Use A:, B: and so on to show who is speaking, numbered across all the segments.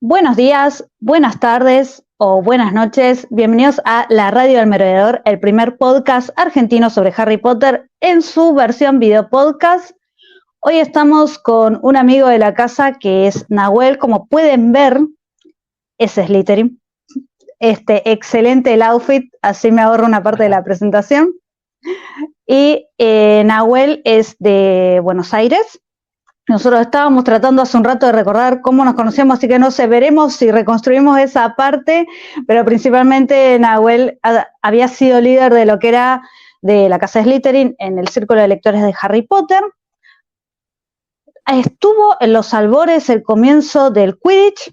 A: Buenos días, buenas tardes o buenas noches. Bienvenidos a La Radio del Merodeador, el primer podcast argentino sobre Harry Potter en su versión video podcast. Hoy estamos con un amigo de la casa que es Nahuel. Como pueden ver, es Slytherin. Excelente el outfit, así me ahorro una parte de la presentación. Y Nahuel es de Buenos Aires. Nosotros estábamos tratando hace un rato de recordar cómo nos conocíamos, así que no sé, veremos si reconstruimos esa parte, pero principalmente Nahuel había sido líder de lo que era de la casa Slytherin en el círculo de lectores de Harry Potter. Estuvo en los albores el comienzo del Quidditch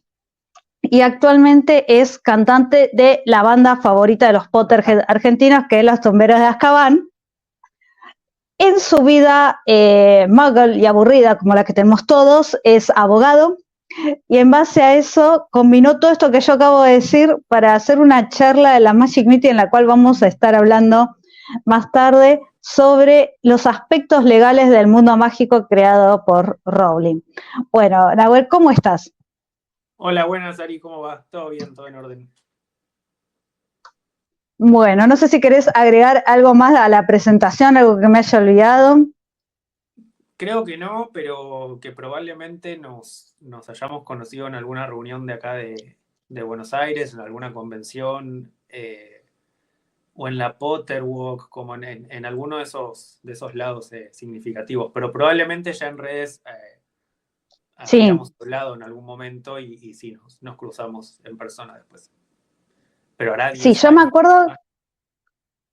A: y actualmente es cantante de la banda favorita de los Potterhead argentinos, que es Los Tumberos de Azkaban. En su vida muggle y aburrida, como la que tenemos todos, es abogado, y en base a eso combinó todo esto que yo acabo de decir para hacer una charla de la Magic Meeting, en la cual vamos a estar hablando más tarde sobre los aspectos legales del mundo mágico creado por Rowling. Bueno, Nahuel, ¿cómo estás?
B: Hola, buenas, Ari, ¿cómo va? ¿Todo bien? ¿Todo en orden?
A: Bueno, no sé si querés agregar algo más a la presentación, algo que me haya olvidado.
B: Creo que no, pero que probablemente nos hayamos conocido en alguna reunión de acá de Buenos Aires, en alguna convención, o en la Potter Walk, como en alguno de esos lados significativos. Pero probablemente ya en redes
A: Sí.
B: habíamos hablado en algún momento y sí, nos cruzamos en persona después. Pero ahora
A: Sí, yo me acuerdo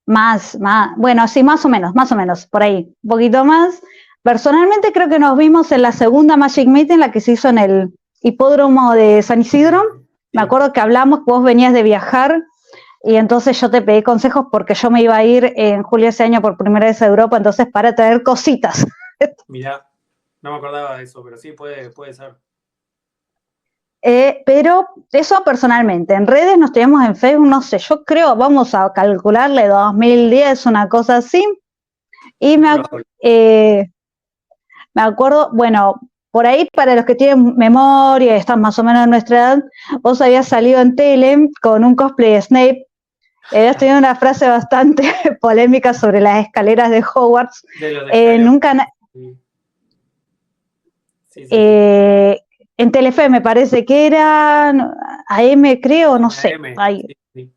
A: más, bueno, sí, más o menos, por ahí, un poquito más. Personalmente creo que nos vimos en la segunda Magic Meeting, la que se hizo en el hipódromo de San Isidro. Sí. Me acuerdo que hablamos, vos venías de viajar y entonces yo te pedí consejos porque yo me iba a ir en julio de ese año por primera vez a Europa, entonces para traer cositas.
B: Mirá, no me acordaba de eso, pero sí puede ser.
A: Pero eso personalmente, en redes nos teníamos en Facebook, no sé, yo creo, vamos a calcularle 2010, una cosa así, y me acuerdo, bueno, por ahí para los que tienen memoria, están más o menos en nuestra edad, vos habías salido en tele con un cosplay de Snape, habías tenido una frase bastante polémica sobre las escaleras de Hogwarts, nunca... Sí. En Telefe me parece que era AM, creo, no sé. Sí.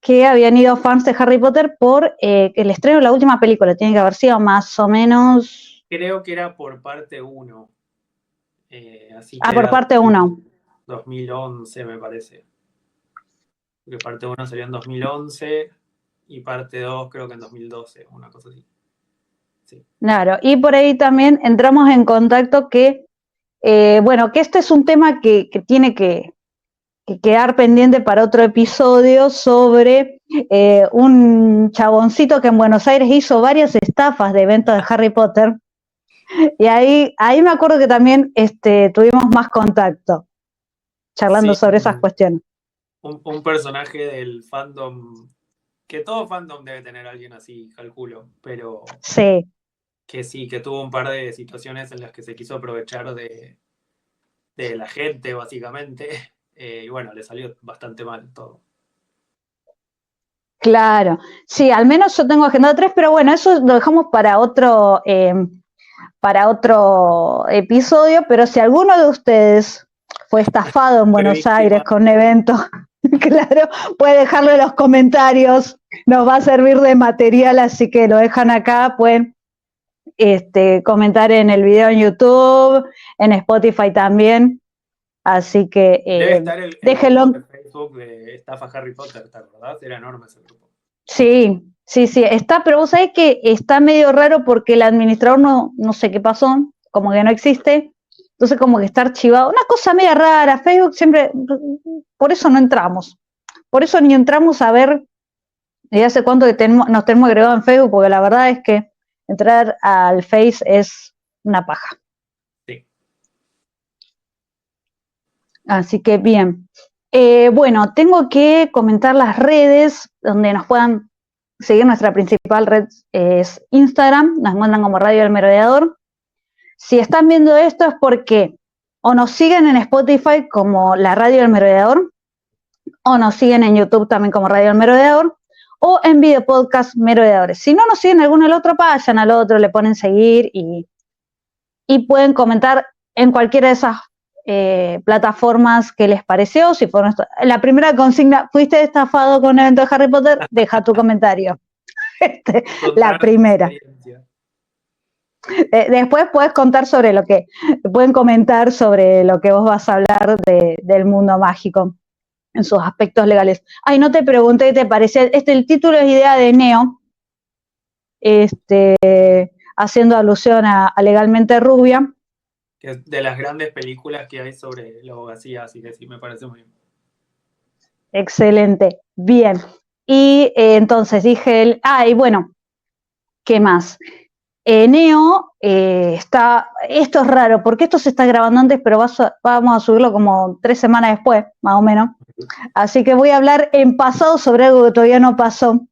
A: Que habían ido fans de Harry Potter por el estreno de la última película. Tiene que haber sido más o menos...
B: Creo que era por parte 1.
A: Por parte 1.
B: 2011, me parece. Porque parte 1 salió en 2011 y parte 2 creo que en 2012, una cosa así. Sí.
A: Claro, y por ahí también entramos en contacto que, bueno, que este es un tema que tiene que quedar pendiente para otro episodio sobre un chaboncito que en Buenos Aires hizo varias estafas de eventos de Harry Potter. Y ahí me acuerdo que también tuvimos más contacto, charlando sobre esas cuestiones.
B: Un personaje del fandom, que todo fandom debe tener a alguien así, calculo, pero...
A: Sí.
B: Que sí, que tuvo un par de situaciones en las que se quiso aprovechar de la gente, básicamente, y bueno, le salió bastante mal todo.
A: Claro, sí, al menos yo tengo agendado 3, pero bueno, eso lo dejamos para otro episodio, pero si alguno de ustedes fue estafado en Buenos Aires con un evento, claro, puede dejarlo en los comentarios, nos va a servir de material, así que lo dejan acá, pueden comentar en el video en YouTube, en Spotify también, así que
B: debe estar el
A: déjenlo
B: grupo de Facebook de Estafa Harry Potter, ¿te acordás? Era enorme ese grupo.
A: Sí, está, pero vos sabés que está medio raro porque el administrador no sé qué pasó, como que no existe, entonces como que está archivado, una cosa media rara, Facebook siempre, por eso no entramos, por eso ni entramos a ver desde hace cuánto que nos tenemos agregado en Facebook, porque la verdad es que entrar al Face es una paja.
B: Sí.
A: Así que bien. Bueno, tengo que comentar las redes donde nos puedan seguir. Nuestra principal red es Instagram, nos encuentran como Radio del Merodeador. Si están viendo esto es porque o nos siguen en Spotify como la Radio del Merodeador, o nos siguen en YouTube también como Radio del Merodeador, o en Video Podcast Merodeadores. Si no nos siguen en alguno del otro, vayan al otro, le ponen seguir y pueden comentar en cualquiera de esas plataformas que les pareció. Si fueron la primera consigna, ¿fuiste estafado con un evento de Harry Potter? Deja tu comentario. La primera. Después puedes contar sobre pueden comentar sobre lo que vos vas a hablar del mundo mágico en sus aspectos legales. Ay, no te pregunté qué te parecía. El título es idea de Neo, haciendo alusión a Legalmente Rubia.
B: Que es de las grandes películas que hay sobre la abogacía, así que sí, me parece muy bien.
A: Excelente, bien. Y entonces dije, y bueno, ¿qué más? Neo esto es raro, porque esto se está grabando antes, pero vamos a subirlo como 3 semanas después, más o menos. Así que voy a hablar en pasado sobre algo que todavía no pasó,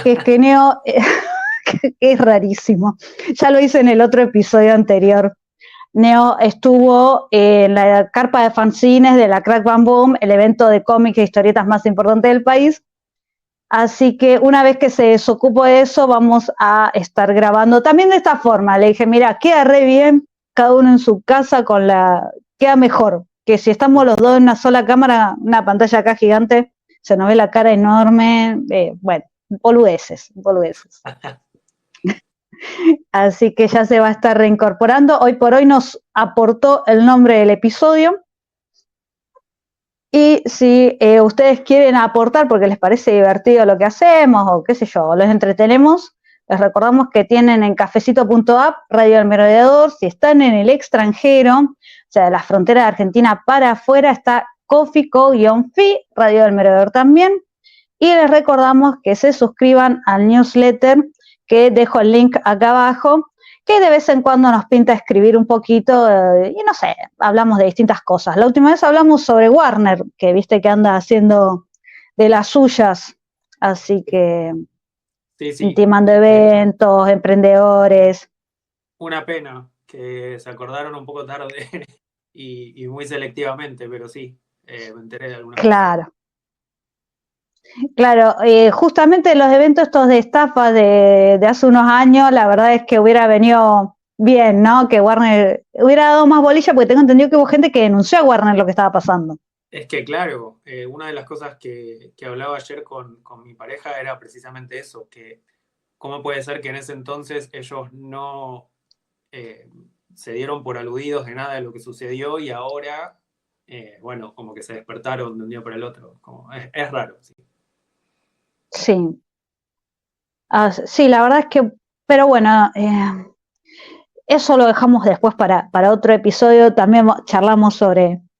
A: que es que Neo, que es rarísimo. Ya lo hice en el otro episodio anterior. Neo estuvo en la carpa de fanzines de la Crack Bam Boom, el evento de cómics e historietas más importante del país. Así que una vez que se desocupó de eso, vamos a estar grabando también de esta forma. Le dije, mira, queda re bien, cada uno en su casa queda mejor que si estamos los dos en una sola cámara, una pantalla acá gigante, se nos ve la cara enorme, bueno, boludeces. Así que ya se va a estar reincorporando. Hoy por hoy nos aportó el nombre del episodio. Y si ustedes quieren aportar porque les parece divertido lo que hacemos o qué sé yo, los entretenemos, les recordamos que tienen en cafecito.app Radio del Merodeador. Si están en el extranjero, o sea, de la frontera de Argentina para afuera, está Coffee Co-Fi, Radio del Merodeador también. Y les recordamos que se suscriban al newsletter, que dejo el link acá abajo, que de vez en cuando nos pinta escribir un poquito y no sé, hablamos de distintas cosas. La última vez hablamos sobre Warner, que viste que anda haciendo de las suyas, así que
B: sí.
A: intimando eventos, emprendedores.
B: Una pena que se acordaron un poco tarde y muy selectivamente, pero sí, me enteré de algunas
A: Claro.
B: cosas.
A: Claro, justamente los eventos estos de estafa de hace unos años, la verdad es que hubiera venido bien, ¿no? Que Warner hubiera dado más bolilla, porque tengo entendido que hubo gente que denunció a Warner lo que estaba pasando.
B: Es que claro, una de las cosas que hablaba ayer con mi pareja era precisamente eso, que cómo puede ser que en ese entonces ellos no se dieron por aludidos de nada de lo que sucedió y ahora, bueno, como que se despertaron de un día para el otro. Es raro, sí.
A: Sí. Sí, la verdad es que, pero bueno, eso lo dejamos después para otro episodio. También charlamos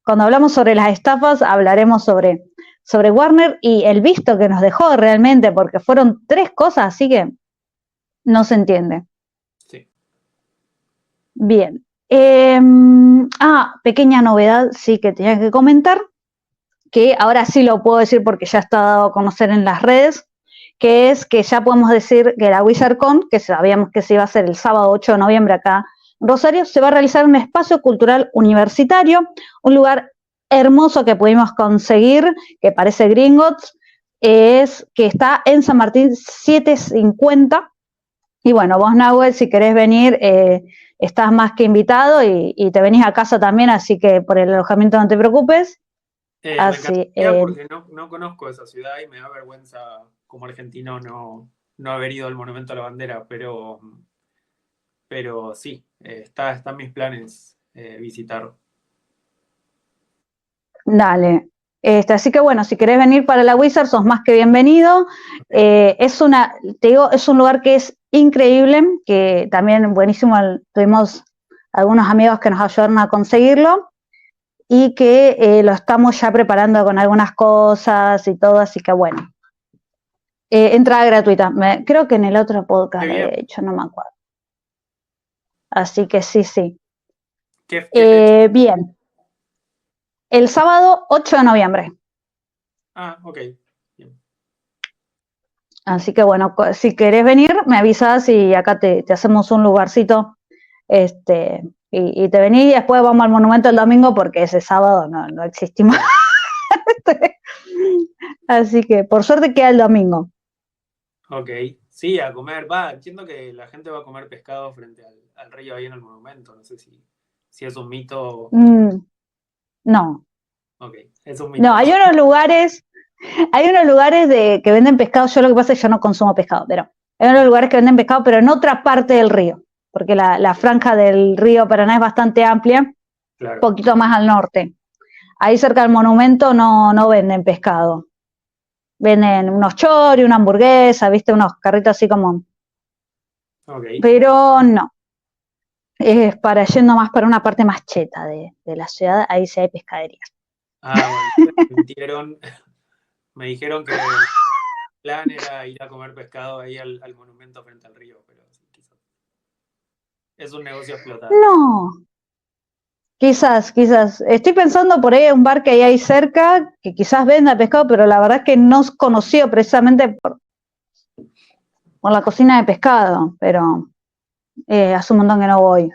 A: cuando hablamos sobre las estafas, hablaremos sobre Warner y el visto que nos dejó realmente, porque fueron 3 cosas, así que no se entiende.
B: Sí.
A: Bien. Pequeña novedad, sí que tenía que comentar, que ahora sí lo puedo decir porque ya está dado a conocer en las redes, que es que ya podemos decir que la WizardCon, que sabíamos que se iba a hacer el sábado 8 de noviembre acá en Rosario, se va a realizar en un espacio cultural universitario, un lugar hermoso que pudimos conseguir, que parece Gringotts, es que está en San Martín 750. Y bueno, vos, Nahuel, si querés venir, estás más que invitado y te venís a casa también, así que por el alojamiento no te preocupes.
B: Me encantaría porque no conozco esa ciudad y me da vergüenza como argentino no haber ido al Monumento a la Bandera, pero sí, está en mis planes visitarlo.
A: Dale. Así que bueno, si querés venir para la Wizard, sos más que bienvenido. Te digo, es un lugar que es increíble, que también buenísimo, tuvimos algunos amigos que nos ayudaron a conseguirlo y que lo estamos ya preparando con algunas cosas y todo, así que bueno. Entrada gratuita, creo que en el otro podcast lo he hecho, no me acuerdo. Así que sí.
B: ¿Qué
A: bien. El sábado 8 de noviembre.
B: Ok. Bien.
A: Así que bueno, si querés venir, me avisas y acá te hacemos un lugarcito y te venís y después vamos al monumento el domingo porque ese sábado no existimos. Así que por suerte queda el domingo.
B: Ok, sí, a comer. Entiendo que la gente va a comer pescado frente al río ahí en el monumento. No sé si es un mito.
A: No.
B: Ok, es un
A: No,
B: mito.
A: hay unos lugares que venden pescado. Yo lo que pasa es que yo no consumo pescado, pero hay unos lugares que venden pescado, pero en otra parte del río, porque la franja del río Paraná es bastante amplia, un
B: Claro.
A: poquito más al norte. Ahí cerca del monumento no venden pescado. Venden unos choris, una hamburguesa, viste, unos carritos así como.
B: Okay.
A: Pero no. Es para yendo más para una parte más cheta de la ciudad, ahí sí hay pescaderías.
B: Bueno, me dijeron que el plan era ir a comer pescado ahí al monumento frente al río, pero sí, quizás es un negocio a explotar.
A: No, quizás. Estoy pensando por ahí un bar que hay ahí cerca, que quizás venda pescado, pero la verdad es que no es conocido precisamente por la cocina de pescado, pero hace un montón que no voy.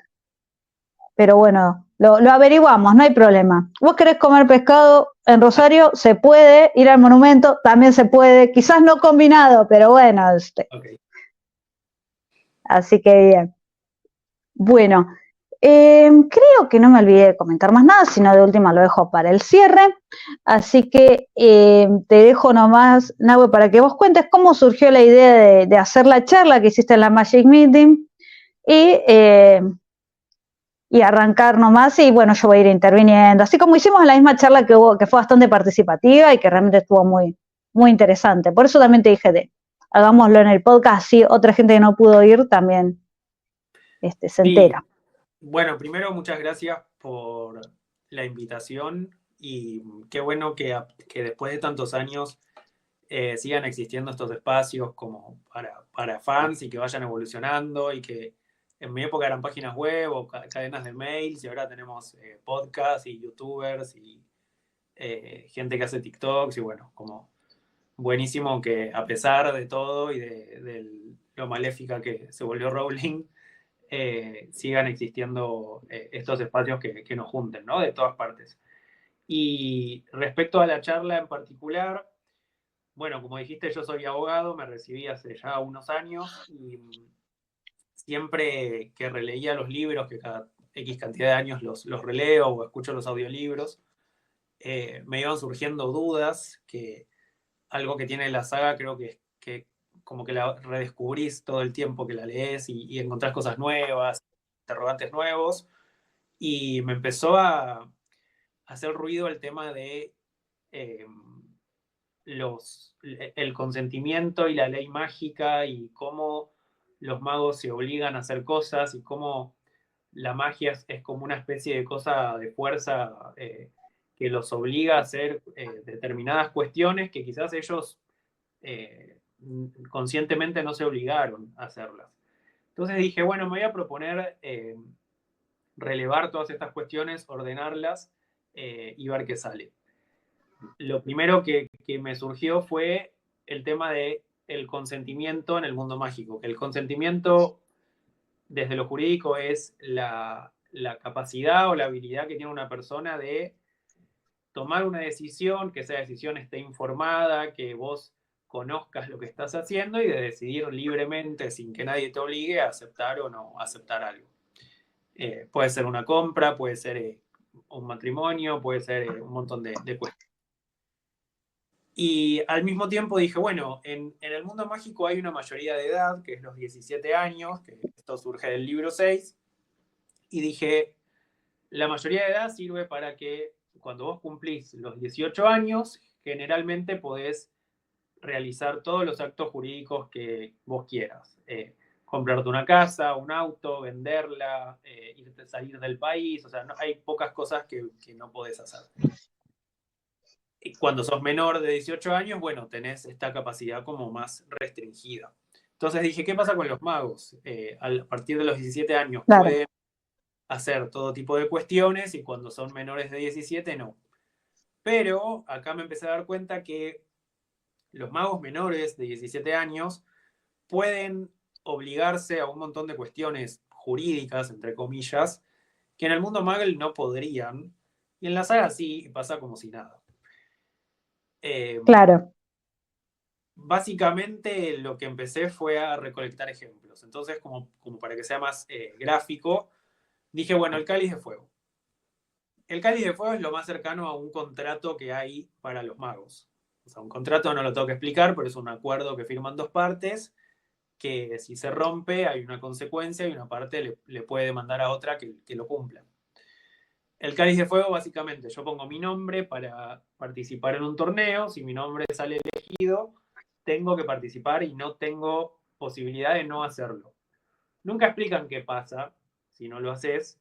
A: Pero bueno, lo averiguamos, no hay problema. ¿Vos querés comer pescado en Rosario? Se puede. Ir al monumento también se puede. Quizás no combinado, pero bueno.
B: Okay.
A: Así que bien. Bueno, creo que no me olvidé de comentar más nada, sino de última lo dejo para el cierre. Así que te dejo nomás, Nahue, para que vos cuentes cómo surgió la idea de hacer la charla que hiciste en la Magic Meeting y arrancar nomás. Y bueno, yo voy a ir interviniendo, así como hicimos en la misma charla que hubo, que fue bastante participativa y que realmente estuvo muy, muy interesante. Por eso también te dije hagámoslo en el podcast, así otra gente que no pudo ir también se entera.
B: Bueno, primero muchas gracias por la invitación y qué bueno que después de tantos años sigan existiendo estos espacios como para fans y que vayan evolucionando y que en mi época eran páginas web o cadenas de mails y ahora tenemos podcasts y youtubers y gente que hace TikToks y bueno, como buenísimo que a pesar de todo y de lo maléfica que se volvió Rowling, sigan existiendo estos espacios que nos junten, ¿no? De todas partes. Y respecto a la charla en particular, bueno, como dijiste, yo soy abogado, me recibí hace ya unos años y siempre que releía los libros, que cada X cantidad de años los releo o escucho los audiolibros, me iban surgiendo dudas, que algo que tiene la saga creo que es que como que la redescubrís todo el tiempo que la lees y encontrás cosas nuevas, interrogantes nuevos, y me empezó a hacer ruido el tema de eh, el consentimiento y la ley mágica y cómo los magos se obligan a hacer cosas y cómo la magia es como una especie de cosa de fuerza que los obliga a hacer determinadas cuestiones que quizás ellos conscientemente no se obligaron a hacerlas. Entonces dije, bueno, me voy a proponer relevar todas estas cuestiones, ordenarlas y ver qué sale. Lo primero que me surgió fue el tema de el consentimiento en el mundo mágico, que el consentimiento desde lo jurídico es la capacidad o la habilidad que tiene una persona de tomar una decisión, que esa decisión esté informada, que vos conozcas lo que estás haciendo y de decidir libremente, sin que nadie te obligue a aceptar o no aceptar algo. Puede ser una compra, puede ser un matrimonio, puede ser un montón de cuestiones. Y al mismo tiempo dije, bueno, en el mundo mágico hay una mayoría de edad, que es los 17 años, que esto surge del libro 6, y dije, la mayoría de edad sirve para que cuando vos cumplís los 18 años, generalmente podés realizar todos los actos jurídicos que vos quieras. Comprarte una casa, un auto, venderla, salir del país, o sea, hay pocas cosas que no podés hacer. Cuando sos menor de 18 años, bueno, tenés esta capacidad como más restringida. Entonces dije, ¿qué pasa con los magos? A partir de los 17 años
A: Claro.
B: pueden hacer todo tipo de cuestiones y cuando son menores de 17 no. Pero acá me empecé a dar cuenta que los magos menores de 17 años pueden obligarse a un montón de cuestiones jurídicas, entre comillas, que en el mundo Muggle no podrían, y en la saga sí, y pasa como si nada.
A: Claro.
B: Básicamente lo que empecé fue a recolectar ejemplos. Entonces, como para que sea más gráfico, dije, bueno, el Cáliz de Fuego. El Cáliz de Fuego es lo más cercano a un contrato que hay para los magos. O sea, un contrato no lo tengo que explicar, pero es un acuerdo que firman dos partes, que si se rompe hay una consecuencia y una parte le puede demandar a otra que lo cumpla. El Cáliz de Fuego, básicamente, yo pongo mi nombre para participar en un torneo. Si mi nombre sale elegido, tengo que participar y no tengo posibilidad de no hacerlo. Nunca explican qué pasa si no lo haces,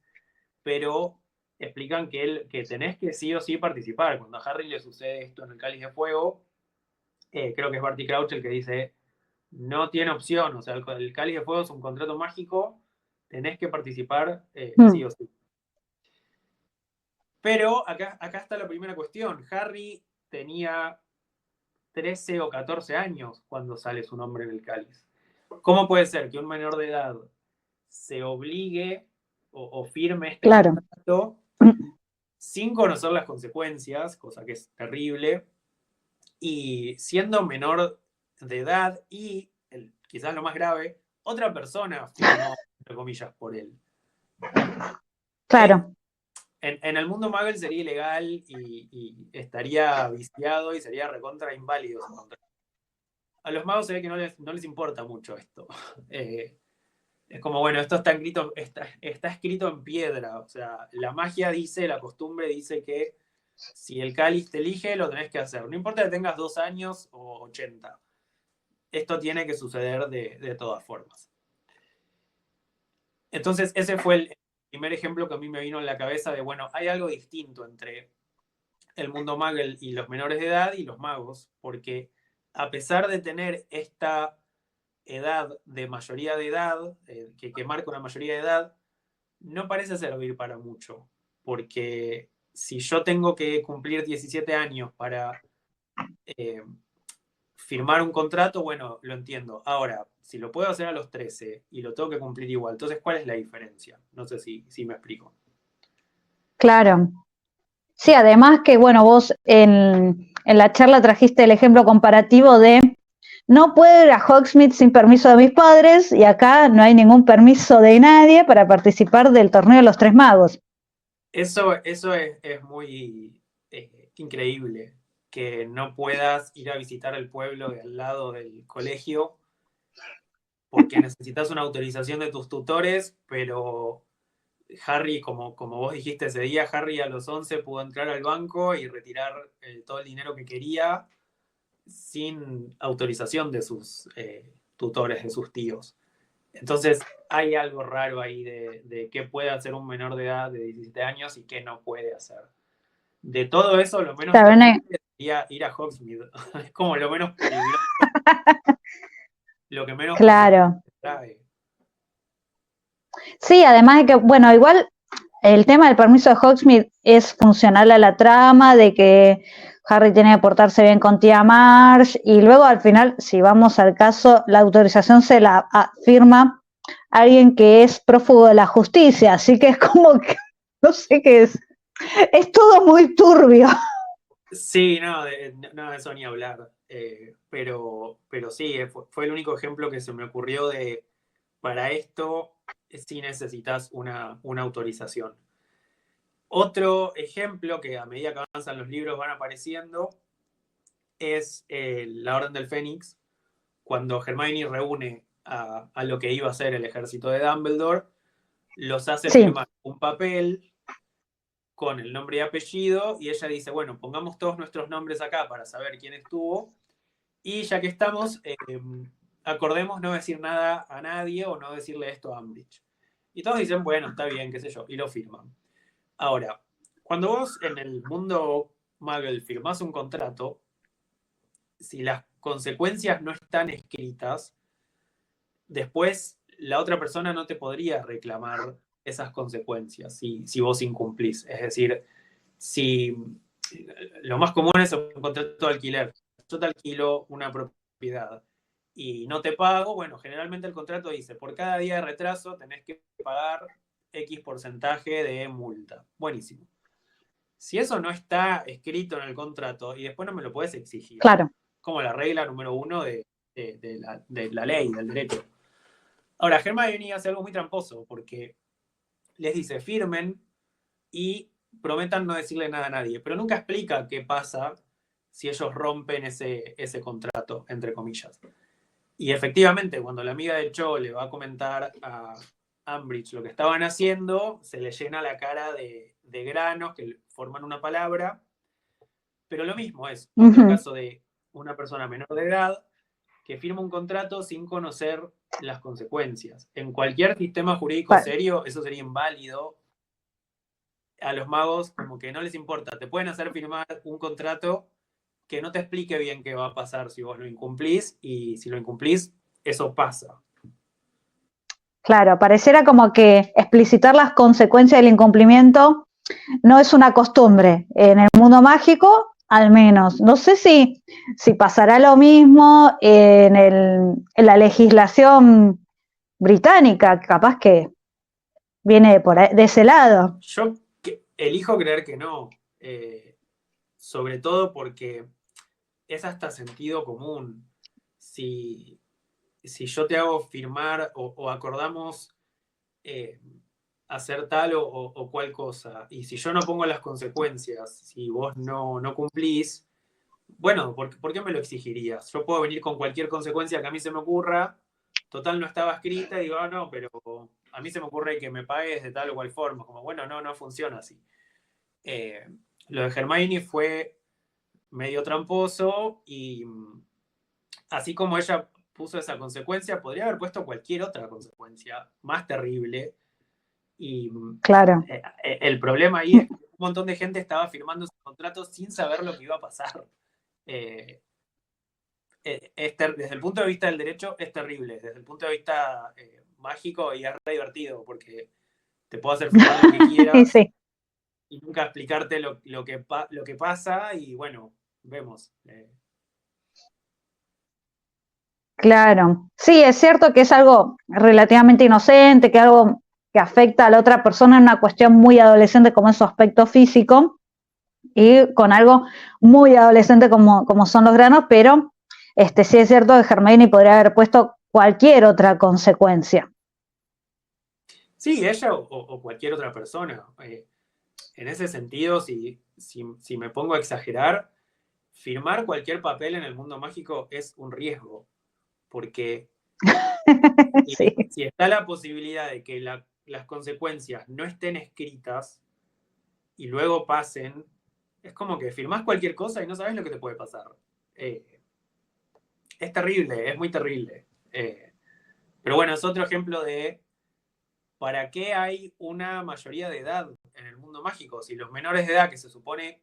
B: pero explican que tenés que sí o sí participar. Cuando a Harry le sucede esto en el Cáliz de Fuego, creo que es Barty Crouch el que dice, no tiene opción, o sea, el Cáliz de Fuego es un contrato mágico, tenés que participar sí o sí. Pero acá está la primera cuestión. Harry tenía 13 o 14 años cuando sale su nombre en el cáliz. ¿Cómo puede ser que un menor de edad se obligue o firme este contrato sin conocer las consecuencias, cosa que es terrible, y siendo menor de edad y, quizás lo más grave, otra persona firmó, entre comillas, por él?
A: Claro.
B: En el mundo Muggle sería ilegal y estaría viciado y sería recontra inválido. A los magos se ve que no les importa mucho esto. Es como, bueno, esto está escrito en piedra. O sea, la magia dice, la costumbre dice que si el cáliz te elige, lo tenés que hacer. No importa que tengas 2 años o 80. Esto tiene que suceder de todas formas. Entonces, ese fue el primer ejemplo que a mí me vino en la cabeza de, bueno, hay algo distinto entre el mundo Muggle y los menores de edad y los magos, porque a pesar de tener esta edad de mayoría de edad, que marca una mayoría de edad, no parece servir para mucho, porque si yo tengo que cumplir 17 años para firmar un contrato, bueno, lo entiendo. Ahora, si lo puedo hacer a los 13 y lo tengo que cumplir igual, entonces, ¿cuál es la diferencia? No sé si me explico.
A: Claro. Sí, además que, bueno, vos en la charla trajiste el ejemplo comparativo de no puedo ir a Hogsmeade sin permiso de mis padres y acá no hay ningún permiso de nadie para participar del torneo de los Tres Magos.
B: Eso es muy increíble, que no puedas ir a visitar el pueblo de al lado del colegio porque necesitas una autorización de tus tutores, pero Harry, como vos dijiste ese día, Harry a los 11 pudo entrar al banco y retirar todo el dinero que quería sin autorización de sus tutores, de sus tíos. Entonces, hay algo raro ahí de qué puede hacer un menor de edad de 17 años y qué no puede hacer. De todo eso, lo menos terrible sería ir a Hogsmeade. Es como lo menos peligroso. Lo que menos
A: claro
B: trae.
A: Sí, además de que, bueno, igual el tema del permiso de Hogsmeade es funcional a la trama, de que Harry tiene que portarse bien con tía Marge, y luego al final, si vamos al caso, la autorización se la firma alguien que es prófugo de la justicia, así que es como que, no sé qué es todo muy turbio.
B: Sí, no, de eso ni hablar. Pero sí, fue el único ejemplo que se me ocurrió de, para esto sí necesitas una autorización. Otro ejemplo que a medida que avanzan los libros van apareciendo es la Orden del Fénix, cuando Hermione reúne a lo que iba a ser el ejército de Dumbledore, los hace firmar un papel con el nombre y apellido, y ella dice, bueno, pongamos todos nuestros nombres acá para saber quién estuvo, y ya que estamos, acordemos no decir nada a nadie o no decirle esto a Umbridge. Y todos dicen, bueno, está bien, qué sé yo, y lo firman. Ahora, cuando vos en el mundo Muggle firmás un contrato, si las consecuencias no están escritas, después la otra persona no te podría reclamar esas consecuencias si vos incumplís. Es decir, si lo más común es un contrato de alquiler. Yo te alquilo una propiedad y no te pago, bueno, generalmente el contrato dice, por cada día de retraso tenés que pagar X porcentaje de multa. Buenísimo. Si eso no está escrito en el contrato y después no me lo puedes exigir,
A: claro.
B: como la regla número 1 de la ley, del derecho. Ahora, Hermione hace algo muy tramposo porque les dice firmen y prometan no decirle nada a nadie, pero nunca explica qué pasa si ellos rompen ese contrato, entre comillas. Y efectivamente, cuando la amiga de Cho le va a comentar a Umbridge lo que estaban haciendo, se le llena la cara de granos que forman una palabra, pero lo mismo es otro caso de una persona menor de edad que firma un contrato sin conocer las consecuencias. En cualquier sistema jurídico serio, eso sería inválido. A los magos como que no les importa, te pueden hacer firmar un contrato que no te explique bien qué va a pasar si vos lo incumplís, y si lo incumplís, eso pasa.
A: Claro, pareciera como que explicitar las consecuencias del incumplimiento no es una costumbre. En el mundo mágico, al menos. No sé si pasará lo mismo en la legislación británica, capaz que viene por ahí, de ese lado.
B: Yo elijo creer que no, sobre todo porque es hasta sentido común. Si yo te hago firmar o acordamos hacer tal o cual cosa, y si yo no pongo las consecuencias, si vos no cumplís, bueno, ¿por qué me lo exigirías? Yo puedo venir con cualquier consecuencia que a mí se me ocurra, total no estaba escrita, y digo, no, pero a mí se me ocurre que me pagues de tal o cual forma, como, bueno, no funciona así. Lo de Hermione fue medio tramposo, y así como ella puso esa consecuencia, podría haber puesto cualquier otra consecuencia más terrible. Y
A: claro.
B: El problema ahí es que un montón de gente estaba firmando esos contratos sin saber lo que iba a pasar. Desde el punto de vista del derecho es terrible, desde el punto de vista mágico, y es re divertido porque te puedo hacer firmar lo que quieras
A: sí.
B: y nunca explicarte lo que pasa, y bueno, vemos.
A: Claro. Sí, es cierto que es algo relativamente inocente, que algo que afecta a la otra persona en una cuestión muy adolescente como es su aspecto físico, y con algo muy adolescente como son los granos, pero sí es cierto que Hermione podría haber puesto cualquier otra consecuencia.
B: Sí, ella o cualquier otra persona. En ese sentido, si me pongo a exagerar, firmar cualquier papel en el mundo mágico es un riesgo, porque
A: sí.
B: si está la posibilidad de que las consecuencias no estén escritas y luego pasen, es como que firmás cualquier cosa y no sabes lo que te puede pasar. Es terrible, es muy terrible. Pero bueno, es otro ejemplo de para qué hay una mayoría de edad en el mundo mágico. Si los menores de edad, que se supone,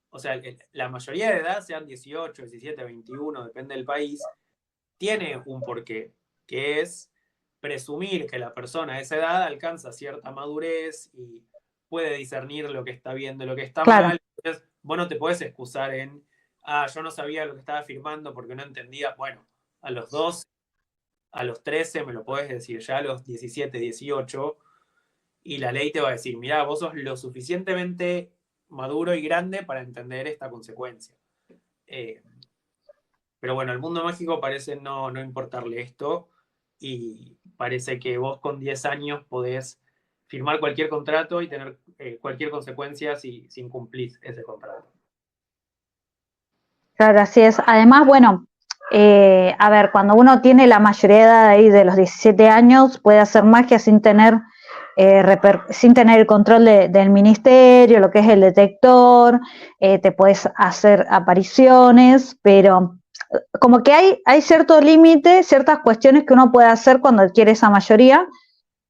B: o sea, la mayoría de edad, sean 18, 17, 21, depende del país, tiene un porqué, que es presumir que la persona de esa edad alcanza cierta madurez y puede discernir lo que está bien de lo que está
A: Claro.
B: mal. Entonces, vos no te podés excusar en, yo no sabía lo que estaba firmando porque no entendía. Bueno, a los 12, a los 13 me lo podés decir, ya a los 17, 18, y la ley te va a decir, mirá, vos sos lo suficientemente maduro y grande para entender esta consecuencia. Pero bueno, al mundo mágico parece no importarle esto, y parece que vos con 10 años podés firmar cualquier contrato y tener cualquier consecuencia si incumplís ese contrato.
A: Claro, así es. Además, bueno, a ver, cuando uno tiene la mayoría de edad ahí de los 17 años, puede hacer magia sin tener el control del ministerio, lo que es el detector, te puedes hacer apariciones, pero como que hay cierto límite, ciertas cuestiones que uno puede hacer cuando adquiere esa mayoría,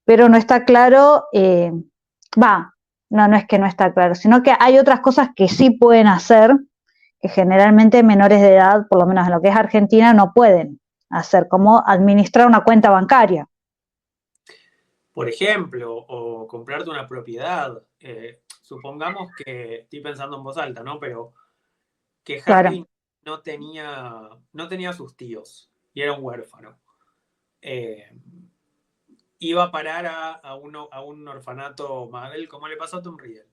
A: pero no está claro, no es que no está claro, sino que hay otras cosas que sí pueden hacer, que generalmente menores de edad, por lo menos en lo que es Argentina, no pueden hacer, como administrar una cuenta bancaria.
B: Por ejemplo, o comprarte una propiedad. Supongamos que, estoy pensando en voz alta, ¿no? Pero que Harry no tenía sus tíos y era un huérfano. iba a parar a un orfanato Magel, como le pasó a Tom Riddle.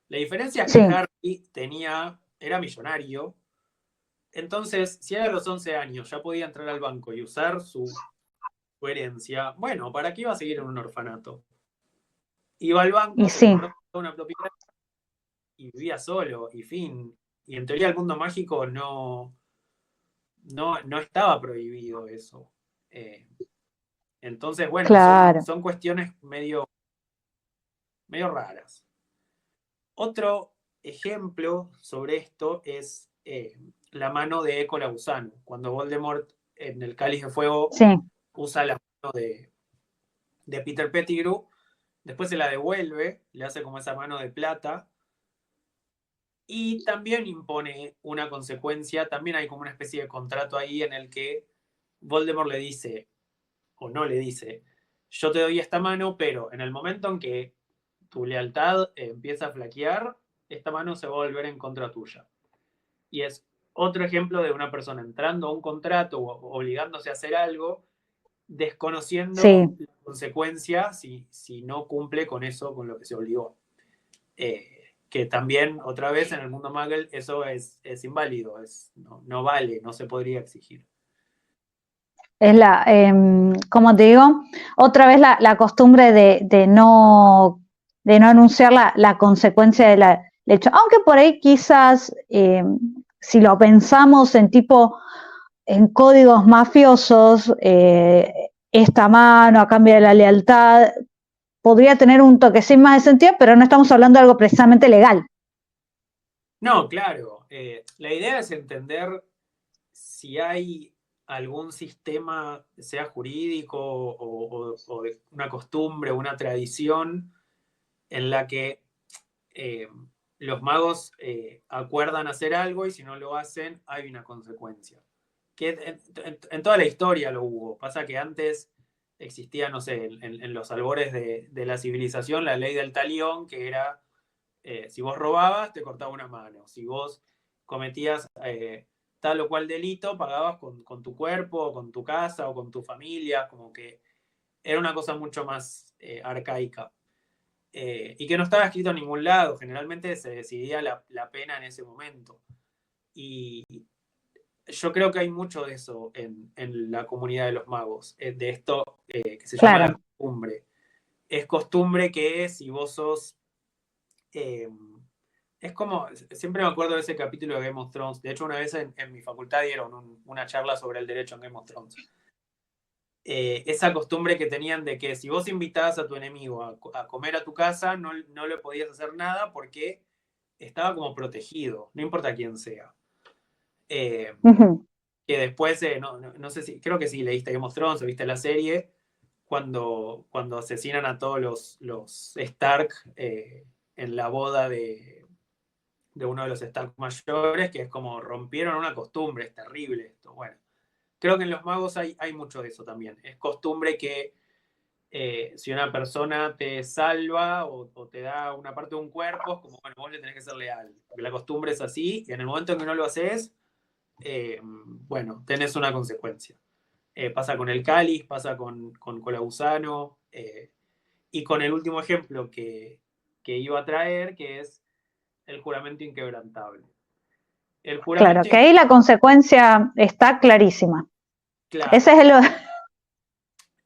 B: La diferencia es que Harry era millonario, entonces si a los 11 años ya podía entrar al banco y usar su herencia, bueno, ¿para qué iba a seguir en un orfanato? Iba al banco, se compró una propiedad y vivía solo, y fin. Y en teoría el mundo mágico no estaba prohibido eso. Entonces, bueno, son cuestiones medio raras. Otro ejemplo sobre esto es la mano de Eco Lausano. Cuando Voldemort en el Cáliz de Fuego usa la mano de Peter Pettigrew, después se la devuelve, le hace como esa mano de plata, y también impone una consecuencia, también hay como una especie de contrato ahí en el que Voldemort le dice, o no le dice, yo te doy esta mano, pero en el momento en que tu lealtad empieza a flaquear, esta mano se va a volver en contra tuya. Y es otro ejemplo de una persona entrando a un contrato o obligándose a hacer algo, desconociendo la consecuencia si no cumple con eso, con lo que se obligó. Que también, otra vez, en el mundo Muggle, eso es inválido, no vale, no se podría exigir.
A: Es como te digo, otra vez la costumbre de no anunciar la consecuencia del hecho. Aunque por ahí quizás, si lo pensamos en códigos mafiosos, esta mano a cambio de la lealtad podría tener un toquecín más de sentido, pero no estamos hablando de algo precisamente legal.
B: No, claro. La idea es entender si hay algún sistema, sea jurídico o de una costumbre, una tradición, en la que los magos acuerdan hacer algo y si no lo hacen hay una consecuencia. Que en toda la historia lo hubo. Pasa que antes existía, no sé, en los albores de la civilización, la ley del talión, que era, si vos robabas, te cortaba una mano. Si vos cometías tal o cual delito, pagabas con tu cuerpo, o con tu casa, o con tu familia, como que era una cosa mucho más arcaica. Y que no estaba escrito en ningún lado, generalmente se decidía la pena en ese momento. Y yo creo que hay mucho de eso en la comunidad de los magos, de esto que se llama la costumbre. Es costumbre que si vos sos... es como, siempre me acuerdo de ese capítulo de Game of Thrones. De hecho, una vez en mi facultad dieron una charla sobre el derecho en Game of Thrones. Esa costumbre que tenían de que si vos invitabas a tu enemigo a comer a tu casa, no le podías hacer nada porque estaba como protegido, no importa quién sea. Que después, no sé si, creo que sí, leíste Game of Thrones o viste la serie, cuando asesinan a todos los Stark en la boda de uno de los Stark mayores, que es como rompieron una costumbre, es terrible esto. Bueno, creo que en los magos hay mucho de eso también. Es costumbre que si una persona te salva o te da una parte de un cuerpo, es como, bueno, vos le tenés que ser leal. Porque la costumbre es así, y en el momento en que no lo haces, bueno, tenés una consecuencia. Pasa con el cáliz, pasa con Colagusano, y con el último ejemplo que iba a traer, que es el juramento inquebrantable.
A: Claro, que ahí la consecuencia está clarísima.
B: Claro.
A: Ese es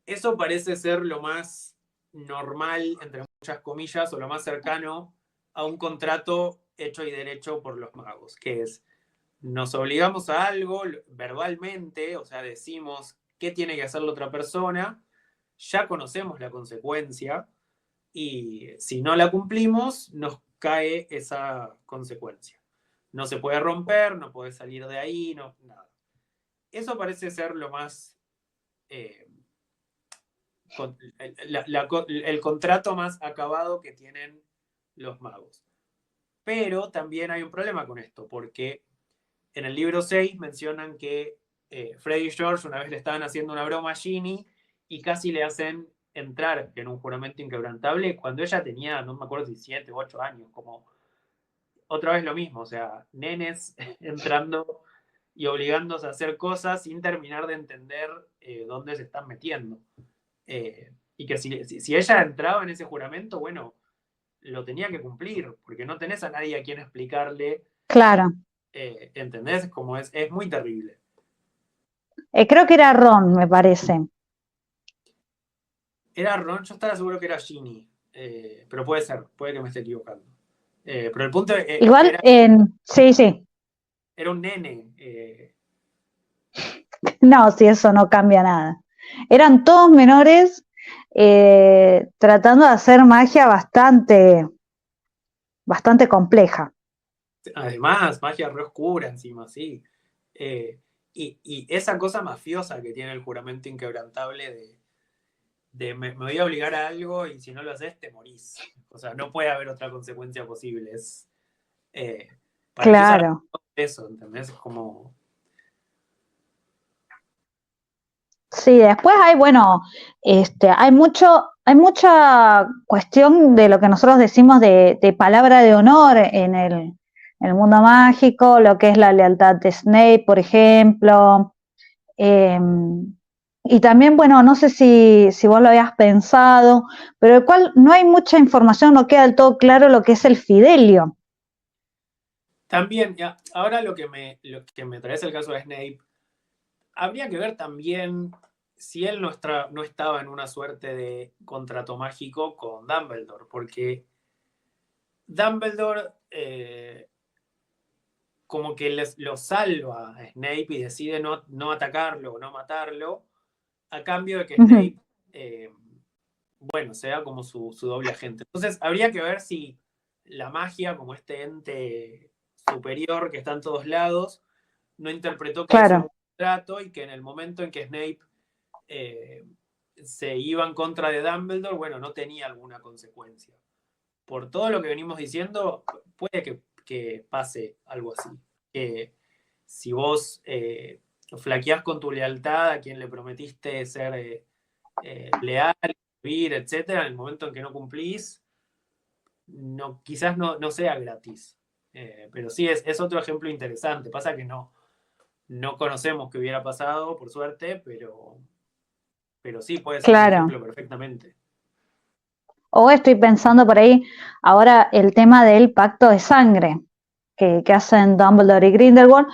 B: Eso parece ser lo más normal, entre muchas comillas, o lo más cercano a un contrato hecho y derecho por los magos, que es, nos obligamos a algo verbalmente, o sea, decimos qué tiene que hacer la otra persona, ya conocemos la consecuencia, y si no la cumplimos, nos cae esa consecuencia. No se puede romper, no puede salir de ahí, no, nada. Eso parece ser lo más... el contrato más acabado que tienen los magos. Pero también hay un problema con esto, porque en el libro 6 mencionan que Freddy y George una vez le estaban haciendo una broma a Ginny y casi le hacen entrar en un juramento inquebrantable cuando ella tenía, no me acuerdo si 7 u 8 años, como otra vez lo mismo, o sea, nenes entrando y obligándose a hacer cosas sin terminar de entender dónde se están metiendo. Y que si ella entraba en ese juramento, bueno, lo tenía que cumplir, porque no tenés a nadie a quien explicarle.
A: Claro.
B: ¿Entendés? Como es muy terrible.
A: Creo que era Ron, me parece.
B: Era Ron, yo estaba seguro que era Ginny, pero puede ser, puede que me esté equivocando. Pero el punto
A: Igual, sí, sí.
B: era un nene.
A: No, si eso no cambia nada. Eran todos menores tratando de hacer magia bastante compleja.
B: Además, magia re oscura encima, sí. Y esa cosa mafiosa que tiene el juramento inquebrantable de me voy a obligar a algo y si no lo haces te morís. O sea, no puede haber otra consecuencia posible. Es, para que usar
A: Claro.
B: eso, ¿entendés? Es como...
A: Sí, después hay, bueno, hay mucha cuestión de lo que nosotros decimos de palabra de honor en el mundo mágico, lo que es la lealtad de Snape, por ejemplo. Eh, y también, bueno, no sé si vos lo habías pensado, pero el cual no hay mucha información, no queda del todo claro lo que es el fidelio.
B: También, ya, ahora lo que me trae el caso de Snape, habría que ver también si él no estaba en una suerte de contrato mágico con Dumbledore, porque Dumbledore como que lo salva a Snape y decide no atacarlo o no matarlo, a cambio de que
A: Uh -huh.
B: Snape, bueno, sea como su doble agente. Entonces, habría que ver si la magia, como este ente superior que está en todos lados, no interpretó que eso era
A: Claro,
B: un trato y que en el momento en que Snape eh, se iba en contra de Dumbledore, bueno, no tenía alguna consecuencia. Por todo lo que venimos diciendo, puede que pase algo así. Que si vos flaqueás con tu lealtad a quien le prometiste ser leal, vivir, etcétera, en el momento en que no cumplís, no, quizás no sea gratis. Pero sí, es otro ejemplo interesante. Pasa que no conocemos qué hubiera pasado, por suerte, pero sí puede ser un
A: claro.
B: ejemplo perfectamente.
A: O estoy pensando por ahí ahora el tema del pacto de sangre que hacen Dumbledore y Grindelwald,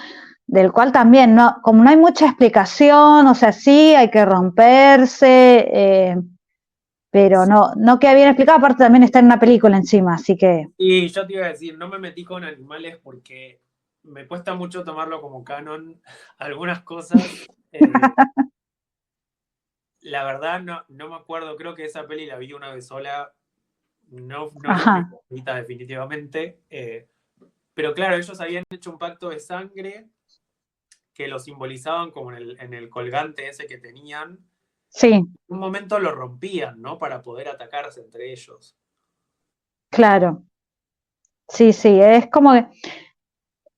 A: del cual también, no, como no hay mucha explicación, o sea, sí hay que romperse, pero no queda bien explicado, aparte también está en una película encima, así que...
B: Y yo te iba a decir, no me metí con animales porque me cuesta mucho tomarlo como canon algunas cosas. La verdad no me acuerdo, creo que esa peli la vi una vez sola, no fue mi
A: Ajá,
B: favorita definitivamente. Pero claro, ellos habían hecho un pacto de sangre que lo simbolizaban como en el colgante ese que tenían.
A: sí,
B: En un momento lo rompían, ¿no? Para poder atacarse entre ellos.
A: claro, sí, sí, es como que...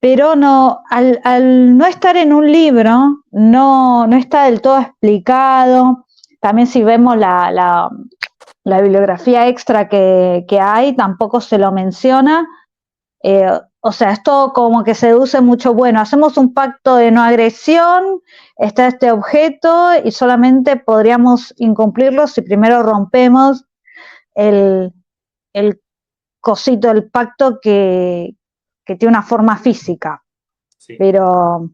A: Pero no, al no estar en un libro, no está del todo explicado. También si vemos la bibliografía extra que hay, tampoco se lo menciona. O sea, es todo como que seduce mucho, bueno, hacemos un pacto de no agresión, está este objeto y solamente podríamos incumplirlo si primero rompemos el, el cosito del pacto que tiene una forma física,
B: Sí.
A: pero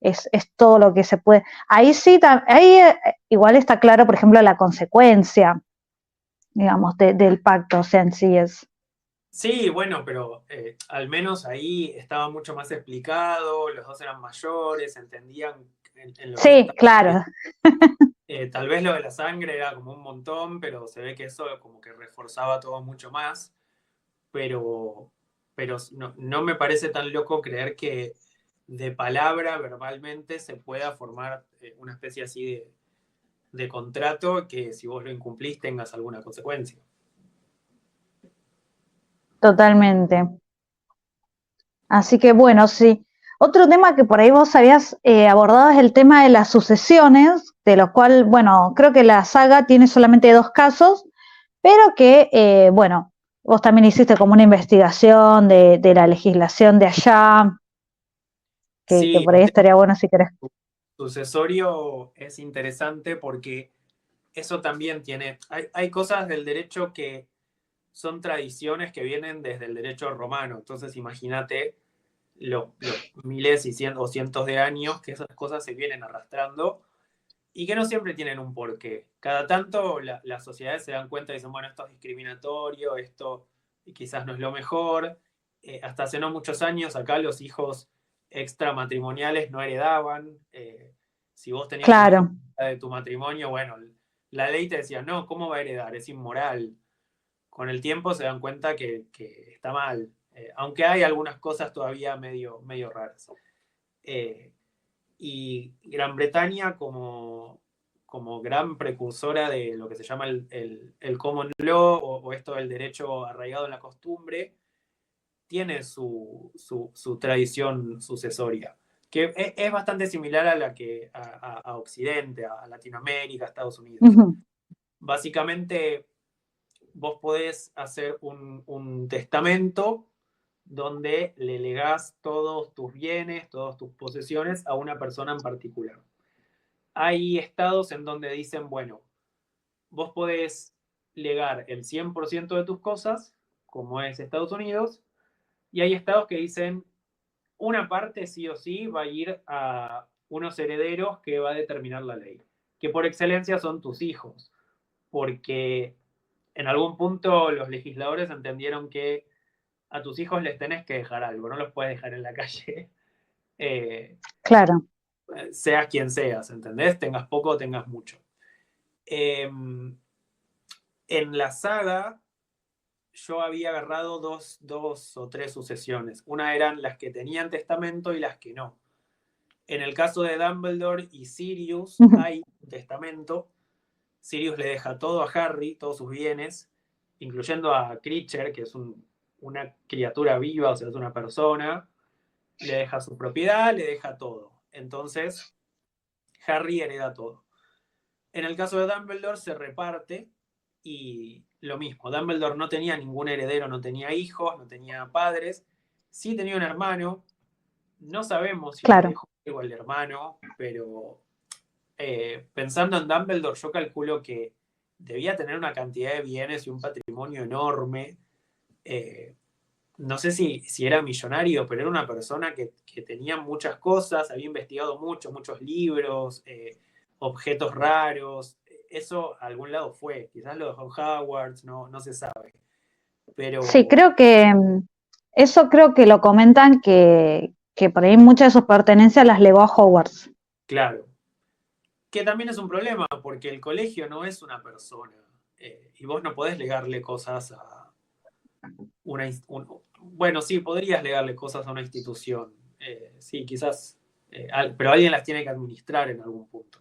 A: es todo lo que se puede. Ahí sí, ahí igual está claro, por ejemplo, la consecuencia, digamos, del pacto, o sea, en sí es...
B: Sí, bueno, pero al menos ahí estaba mucho más explicado, los dos eran mayores, entendían en lo que se
A: Sí,
B: estaba
A: claro,
B: metiendo. Tal vez lo de la sangre era como un montón, pero se ve que eso como que reforzaba todo mucho más. Pero, pero no me parece tan loco creer que de palabra, verbalmente, se pueda formar una especie así de contrato que si vos lo incumplís tengas alguna consecuencia.
A: totalmente. Así que bueno, sí. Otro tema que por ahí vos habías abordado es el tema de las sucesiones, de lo cual, bueno, creo que la saga tiene solamente 2 casos, pero que, bueno, vos también hiciste como una investigación de la legislación de allá, que
B: Sí,
A: por ahí
B: el tema
A: estaría bueno si querés.
B: sucesorio es interesante porque eso también hay cosas del derecho que son tradiciones que vienen desde el derecho romano. Entonces imagínate los miles y cientos de años que esas cosas se vienen arrastrando y que no siempre tienen un porqué. Cada tanto las sociedades se dan cuenta y dicen, bueno, esto es discriminatorio, esto quizás no es lo mejor. Hasta hace no muchos años acá los hijos extramatrimoniales no heredaban. Si vos tenías un hijo de tu matrimonio, bueno, la ley te decía, no, ¿cómo va a heredar? Es inmoral. Con el tiempo se dan cuenta que está mal, aunque hay algunas cosas todavía medio raras. Y Gran Bretaña como gran precursora de lo que se llama el common law o esto del derecho arraigado en la costumbre, tiene su tradición sucesoria, que es bastante similar a la que a Occidente, a Latinoamérica, a Estados Unidos. Uh-huh. Básicamente, vos podés hacer un testamento donde le legás todos tus bienes, todas tus posesiones a una persona en particular. Hay estados en donde dicen, bueno, vos podés legar el 100% de tus cosas, como es Estados Unidos, y hay estados que dicen, una parte sí o sí va a ir a unos herederos que va a determinar la ley, que por excelencia son tus hijos, porque en algún punto los legisladores entendieron que a tus hijos les tenés que dejar algo, no los puedes dejar en la calle.
A: Claro.
B: Seas quien seas, ¿entendés? Tengas poco o tengas mucho. En la saga, yo había agarrado dos o tres sucesiones. Una eran las que tenían testamento y las que no. En el caso de Dumbledore y Sirius, hay un testamento. Sirius le deja todo a Harry, todos sus bienes, incluyendo a Kreacher, que es una criatura viva, o sea, es una persona. Le deja su propiedad, le deja todo. Entonces, Harry hereda todo. En el caso de Dumbledore se reparte y lo mismo. Dumbledore no tenía ningún heredero, no tenía hijos, no tenía padres. Sí tenía un hermano. No sabemos si le dejó algo al hermano, pero pensando en Dumbledore, yo calculo que debía tener una cantidad de bienes y un patrimonio enorme. No sé si era millonario, pero era una persona que tenía muchas cosas, había investigado muchos libros, objetos raros. Eso a algún lado fue. Quizás lo dejó en Hogwarts, no se sabe. Pero...
A: Sí, creo que lo comentan que por ahí muchas de sus pertenencias las legó a Hogwarts.
B: Claro. Que también es un problema, porque el colegio no es una persona. Y vos no podés legarle cosas a bueno, sí, podrías legarle cosas a una institución. Sí, quizás. Pero alguien las tiene que administrar en algún punto.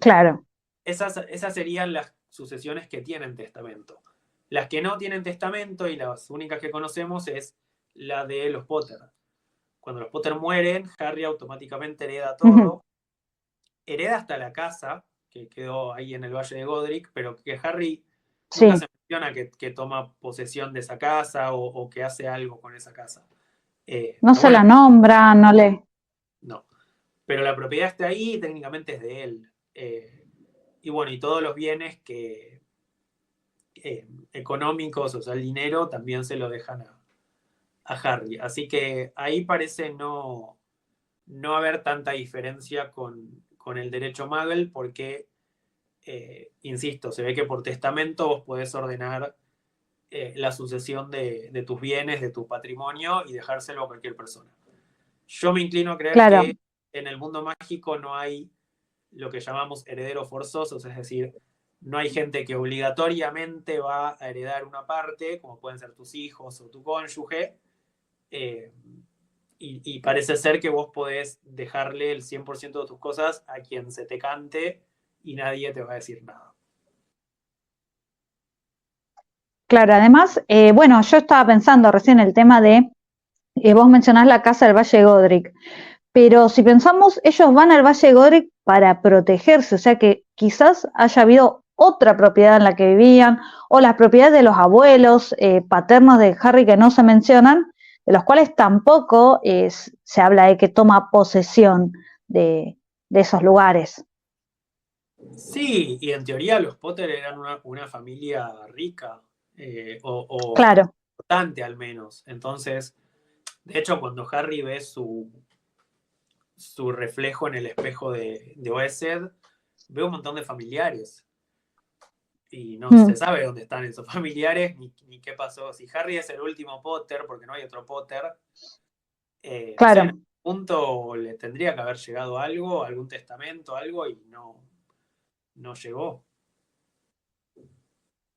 A: Claro.
B: Esas serían las sucesiones que tienen testamento. Las que no tienen testamento y las únicas que conocemos es la de los Potter. Cuando los Potter mueren, Harry automáticamente hereda todo. Uh-huh. Hereda hasta la casa, que quedó ahí en el Valle de Godric, pero que Harry nunca se menciona que toma posesión de esa casa o que hace algo con esa casa.
A: No se la nombra, no le...
B: No, pero la propiedad está ahí y técnicamente es de él. Y bueno, y todos los bienes económicos, o sea, el dinero, también se lo dejan a Harry. Así que ahí parece no haber tanta diferencia con el derecho Muggle porque, insisto, se ve que por testamento vos podés ordenar la sucesión de tus bienes, de tu patrimonio y dejárselo a cualquier persona. Yo me inclino a creer que en el mundo mágico no hay lo que llamamos herederos forzosos, es decir, no hay gente que obligatoriamente va a heredar una parte, como pueden ser tus hijos o tu cónyuge, y parece ser que vos podés dejarle el 100% de tus cosas a quien se te cante y nadie te va a decir nada.
A: Claro, además, bueno, yo estaba pensando recién el tema de, vos mencionás la casa del Valle de Godric, pero si pensamos, ellos van al Valle de Godric para protegerse, o sea que quizás haya habido otra propiedad en la que vivían, o las propiedades de los abuelos paternos de Harry que no se mencionan, de los cuales tampoco se habla de que toma posesión de esos lugares.
B: Sí, y en teoría los Potter eran una familia rica, o
A: Claro,
B: importante al menos. Entonces, de hecho, cuando Harry ve su reflejo en el espejo de Oesed, ve un montón de familiares. Y no se
A: mm,
B: sabe dónde están esos familiares ni qué pasó. Si Harry es el último Potter, porque no hay otro Potter, no sé, en
A: claro.
B: algún punto le tendría que haber llegado algo, algún testamento, algo, y no llegó.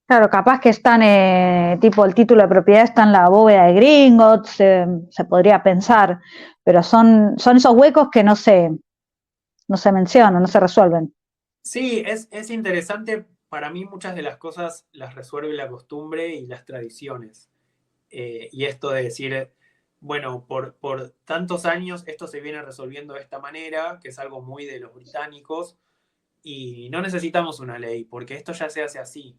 A: Claro, capaz que están, tipo el título de propiedad está en la bóveda de Gringotts, se podría pensar, pero son esos huecos que no se mencionan, no se resuelven.
B: Sí, es interesante. Para mí muchas de las cosas las resuelve la costumbre y las tradiciones. Y esto de decir, bueno, por tantos años esto se viene resolviendo de esta manera, que es algo muy de los británicos, y no necesitamos una ley, porque esto ya se hace así.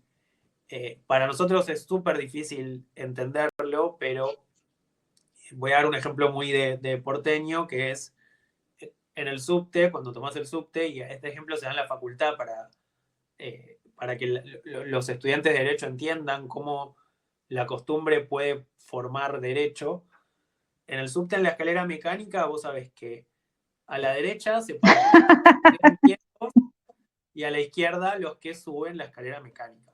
B: Para nosotros es súper difícil entenderlo, pero voy a dar un ejemplo muy de porteño, que es en el subte, cuando tomás el subte, y este ejemplo se da en la facultad para que los estudiantes de derecho entiendan cómo la costumbre puede formar derecho. En el subte, en la escalera mecánica, vos sabés que a la derecha se ponen los y a la izquierda los que suben la escalera mecánica.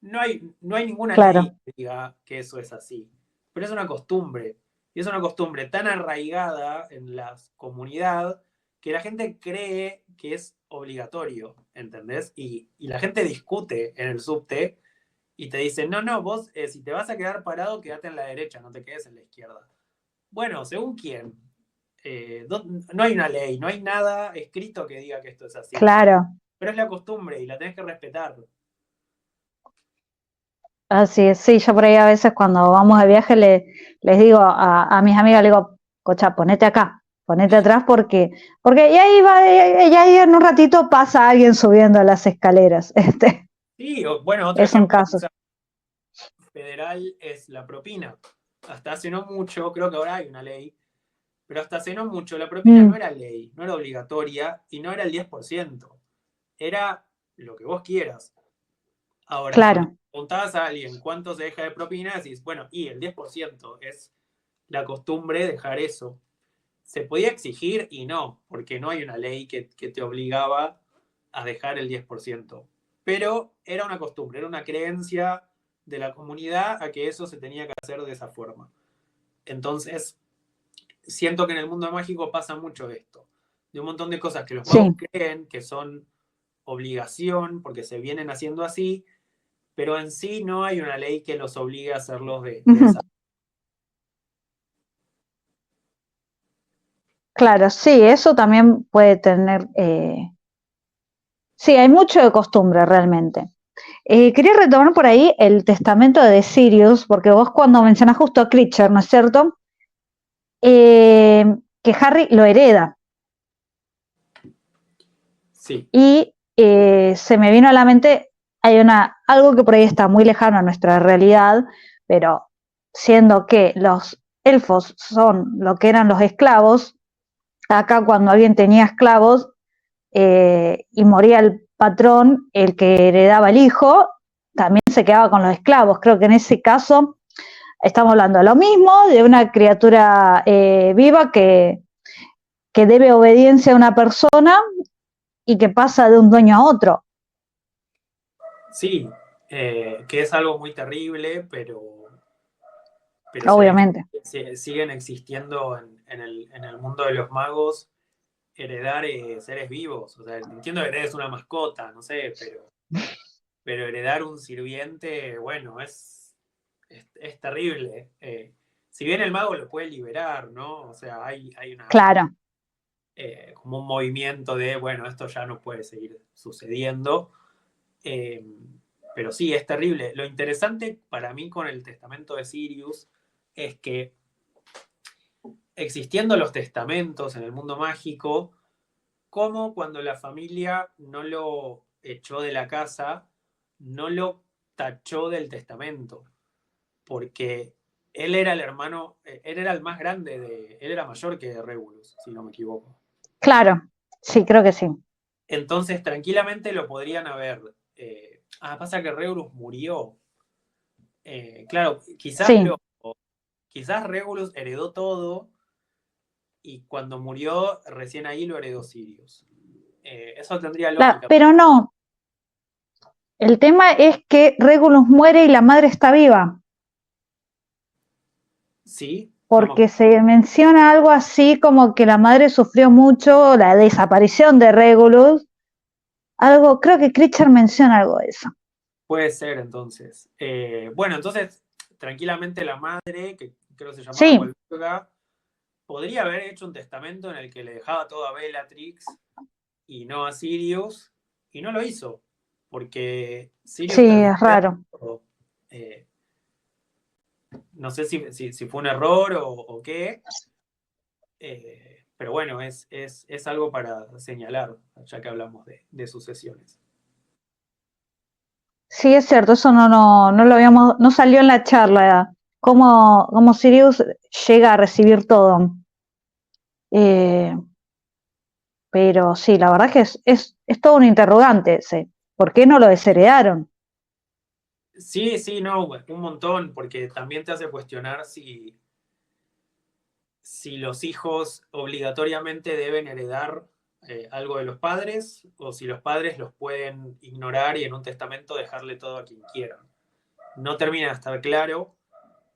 B: No hay ninguna ley
A: Claro,
B: que diga que eso es así, pero es una costumbre. Y es una costumbre tan arraigada en la comunidad que la gente cree que es obligatorio, ¿entendés? Y la gente discute en el subte y te dice, no, no, vos si te vas a quedar parado, quédate en la derecha, no te quedes en la izquierda. Bueno, según quién. No hay una ley, no hay nada escrito que diga que esto es así,
A: claro.
B: pero es la costumbre y la tenés que respetar.
A: Así es, sí, yo por ahí a veces cuando vamos de viaje les digo a mis amigas, le digo, cocha, ponete acá, ponete atrás porque y ahí va, y ahí en un ratito pasa alguien subiendo las escaleras.
B: Sí, bueno, otro
A: Es un
B: ejemplo
A: caso.
B: quizás federal es la propina. Hasta hace no mucho, creo que ahora hay una ley, pero hasta hace no mucho la propina no
A: Mm,
B: era ley, no era obligatoria y no era el 10%. Era lo que vos quieras. Ahora, cuando
A: claro,
B: preguntabas a alguien cuánto se deja de propina, decís, bueno, y el 10% es la costumbre dejar eso. Se podía exigir y no, porque no hay una ley que te obligaba a dejar el 10%. Pero era una costumbre, era una creencia de la comunidad a que eso se tenía que hacer de esa forma. Entonces, siento que en el mundo mágico pasa mucho esto, de un montón de cosas que los magos
A: sí,
B: creen que son obligación, porque se vienen haciendo así, pero en sí no hay una ley que los obligue a hacerlos de
A: ujú,
B: esa.
A: claro, sí, eso también puede tener, sí, hay mucho de costumbre realmente. Quería retomar por ahí el testamento de Sirius, porque vos cuando mencionás justo a Critcher, ¿no es cierto? Eh, que Harry lo hereda.
B: Sí,
A: Y se me vino a la mente, hay algo que por ahí está muy lejano a nuestra realidad, pero siendo que los elfos son lo que eran los esclavos, acá cuando alguien tenía esclavos y moría el patrón, el que heredaba el hijo, también se quedaba con los esclavos. Creo que en ese caso estamos hablando de lo mismo, de una criatura viva que debe obediencia a una persona y que pasa de un dueño a otro.
B: sí, que es algo muy terrible, pero se ve
A: Obviamente.
B: que siguen existiendo en el mundo de los magos heredar seres vivos. O sea, entiendo que eres una mascota, no sé, pero heredar un sirviente, bueno, es terrible. Si bien el mago lo puede liberar, ¿no? O sea, hay
A: Claro,
B: como un movimiento de, bueno, esto ya no puede seguir sucediendo. Eh, pero sí, es terrible. Lo interesante para mí con el testamento de Sirius es que existiendo los testamentos en el mundo mágico, como cuando la familia no lo echó de la casa, no lo tachó del testamento, porque él era el hermano, él era el más grande él era mayor que Regulus, si no me equivoco.
A: claro. Sí, creo que sí.
B: Entonces, tranquilamente lo podrían haber. Pasa que Regulus murió. Claro,
A: Sí.
B: quizás Regulus heredó todo y cuando murió, recién ahí lo heredó Sirius. Eso tendría lógica.
A: Pero no. El tema es que Regulus muere y la madre está viva.
B: Sí,
A: Porque se menciona algo así como que la madre sufrió mucho la desaparición de Regulus. Algo, creo que Critcher menciona algo de eso.
B: puede ser entonces. Bueno, entonces, tranquilamente la madre, que creo que se llamaba
A: Sí,
B: Walpurga, podría haber hecho un testamento en el que le dejaba todo a Bellatrix y no a Sirius, y no lo hizo, porque Sirius
A: sí,
B: terminó
A: es raro.
B: todo. No sé si fue un error o qué, pero bueno, es algo para señalar, ya que hablamos de sucesiones.
A: Sí, es cierto, eso no lo habíamos, no salió en la charla. Cómo Sirius llega a recibir todo. Eh, pero sí, la verdad que es todo un interrogante ese. ¿Por qué no lo desheredaron?
B: Sí, no, un montón, porque también te hace cuestionar si los hijos obligatoriamente deben heredar algo de los padres o si los padres los pueden ignorar y en un testamento dejarle todo a quien quieran. No termina de estar claro,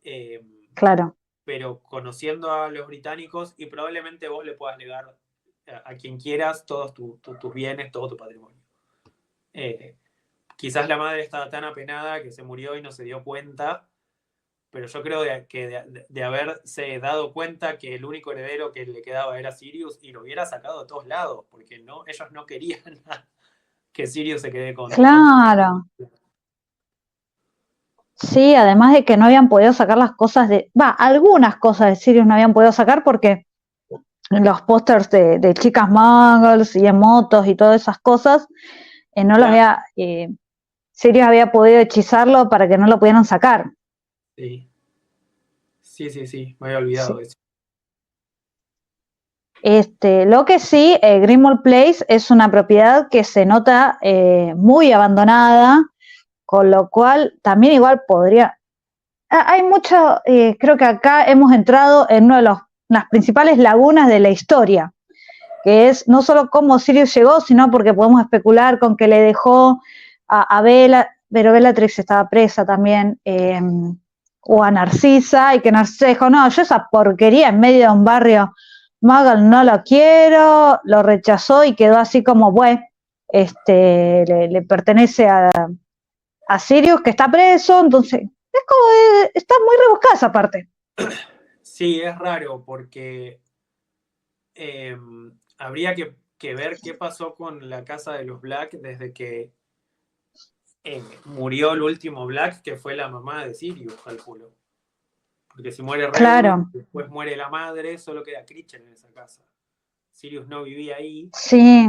B: eh,
A: Claro,
B: pero conociendo a los británicos y probablemente vos le puedas legar a quien quieras todos tus bienes, todo tu patrimonio. Eh, Quizás la madre estaba tan apenada que se murió y no se dio cuenta, pero yo creo que de haberse dado cuenta que el único heredero que le quedaba era Sirius y lo hubiera sacado de todos lados, porque ellos no querían que Sirius se quede con
A: claro. Sí, además de que no habían podido sacar las cosas algunas cosas de Sirius no habían podido sacar porque los pósters de chicas muggles y en motos y todas esas cosas, no los
B: claro,
A: había, Sirius había podido hechizarlo para que no lo pudieran sacar.
B: sí, me había olvidado
A: Sí.
B: de eso.
A: Lo que sí, Grimmauld Place es una propiedad que se nota muy abandonada, con lo cual también igual podría. Hay mucho, creo que acá hemos entrado en una de las principales lagunas de la historia, que es no solo cómo Sirius llegó, sino porque podemos especular con que le dejó a Bella, pero Bellatrix estaba presa también, o a Narcisa, y que Narcisa dijo, no, yo esa porquería en medio de un barrio Muggle no lo quiero, lo rechazó y quedó así como, bueno, le pertenece a Sirius que está preso, entonces es como, está muy rebuscada esa parte.
B: Sí, es raro porque eh, habría que ver qué pasó con la casa de los Black desde que murió el último Black, que fue la mamá de Sirius, calculo. Porque si muere Regulus,
A: Claro,
B: después muere la madre, solo queda Critcher en esa casa. Sirius no vivía ahí.
A: sí,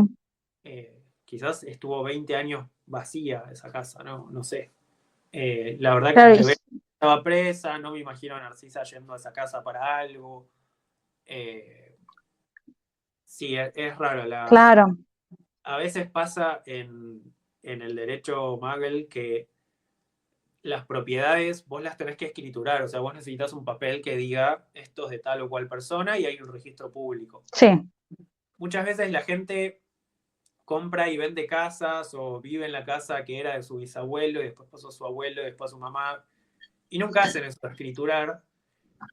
B: Quizás estuvo 20 años vacía esa casa, no sé. La verdad
A: claro,
B: que estaba presa, no me imagino a Narcisa yendo a esa casa para algo. Sí, es raro.
A: claro,
B: A veces pasa en el derecho Muggle que las propiedades vos las tenés que escriturar, o sea, vos necesitas un papel que diga esto es de tal o cual persona y hay un registro público.
A: sí,
B: Muchas veces la gente compra y vende casas o vive en la casa que era de su bisabuelo y después pasó a su abuelo y después a su mamá y nunca hacen eso, escriturar.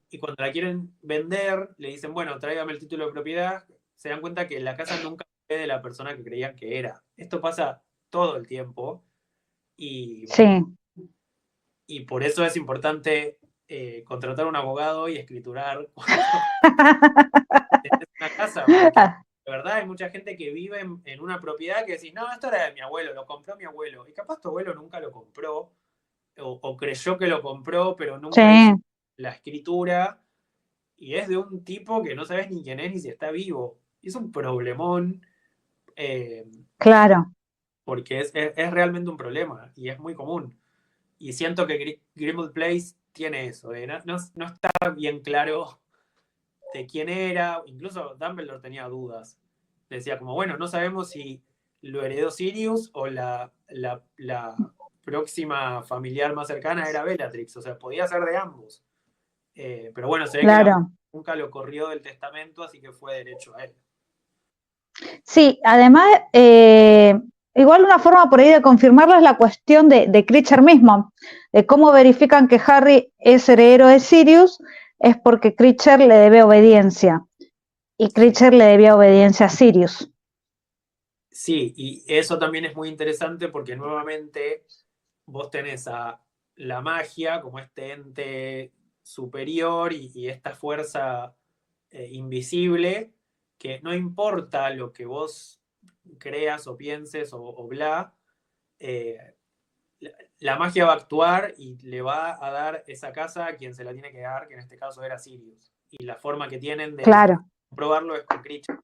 B: Y cuando la quieren vender, le dicen, bueno, tráigame el título de propiedad, se dan cuenta que la casa nunca fue de la persona que creían que era. Esto pasa todo el tiempo y,
A: sí.
B: y por eso es importante contratar un abogado y escriturar cuando tenés una casa, porque de verdad hay mucha gente que vive en una propiedad que decís, no, esto era de mi abuelo, lo compró mi abuelo. Y capaz tu abuelo nunca lo compró o creyó que lo compró, pero
A: Sí,
B: nunca hizo la escritura y es de un tipo que no sabes ni quién es ni si está vivo. Y es un problemón eh,
A: claro.
B: porque es realmente un problema y es muy común. Y siento que Grimmauld Place tiene eso. No está bien claro de quién era. Incluso Dumbledore tenía dudas. Decía como, bueno, no sabemos si lo heredó Sirius o la próxima familiar más cercana era Bellatrix, o sea, podía ser de ambos. Pero bueno, se ve que
A: claro.
B: nunca lo corrió del testamento, así que fue derecho a él.
A: Sí, además, igual una forma por ahí de confirmarlo es la cuestión de Critcher mismo, de cómo verifican que Harry es heredero de Sirius, es porque Critcher le debe obediencia, y Critcher le debía obediencia a Sirius.
B: Sí, y eso también es muy interesante porque nuevamente vos tenés a la magia como este ente superior y esta fuerza invisible que no importa lo que vos creas o pienses o bla, eh, la magia va a actuar y le va a dar esa casa a quien se la tiene que dar, que en este caso era Sirius. Y la forma que tienen de
A: Claro,
B: probarlo es con Critcher.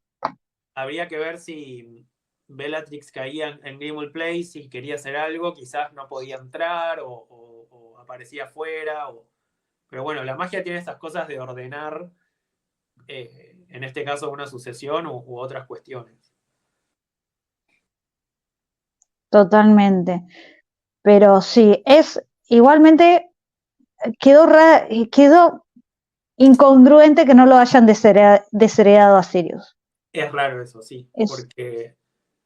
B: Habría que ver si Bellatrix caía en Grimmauld Place y quería hacer algo, quizás no podía entrar o aparecía afuera. Pero bueno, la magia tiene estas cosas de ordenar, en este caso, una sucesión u otras cuestiones.
A: totalmente. Pero sí, es igualmente quedó incongruente que no lo hayan desheredado a Sirius.
B: Es raro eso, sí,
A: Es,
B: porque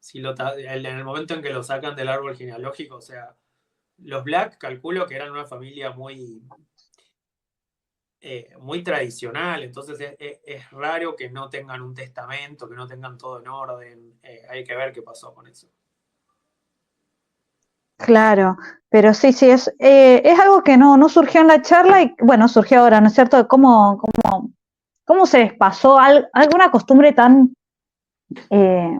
B: si en el momento en que lo sacan del árbol genealógico, o sea, los Black calculo que eran una familia muy tradicional, entonces es raro que no tengan un testamento, que no tengan todo en orden. Hay que ver qué pasó con eso.
A: claro, pero sí, es algo que no surgió en la charla y bueno, surgió ahora, ¿no es cierto? ¿Cómo se les pasó alguna costumbre eh,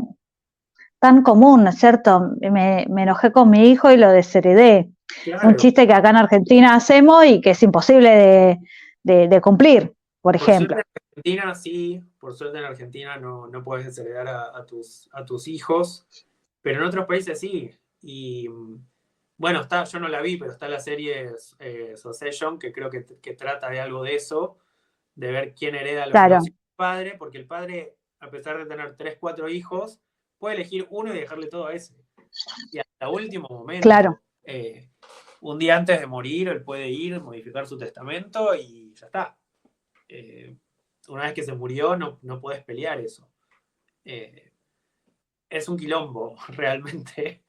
A: tan común, ¿no es cierto? Me enojé con mi hijo y lo desheredé. Un
B: Claro,
A: chiste que acá en Argentina hacemos y que es imposible de cumplir, por
B: por suerte
A: ejemplo.
B: en Argentina sí, por suerte en Argentina no puedes desheredar a tus hijos, pero en otros países sí. Y bueno, yo no la vi, pero está la serie Succession, que creo que trata de algo de eso, de ver quién hereda los
A: Claro,
B: hijos del padre, porque el padre, a pesar de tener 3 4 hijos, puede elegir uno y dejarle todo a ese. Y hasta último
A: claro.
B: momento, un día antes de morir, él puede ir, modificar su testamento y ya está. Una vez que se murió, no puedes pelear eso. Es un quilombo, realmente.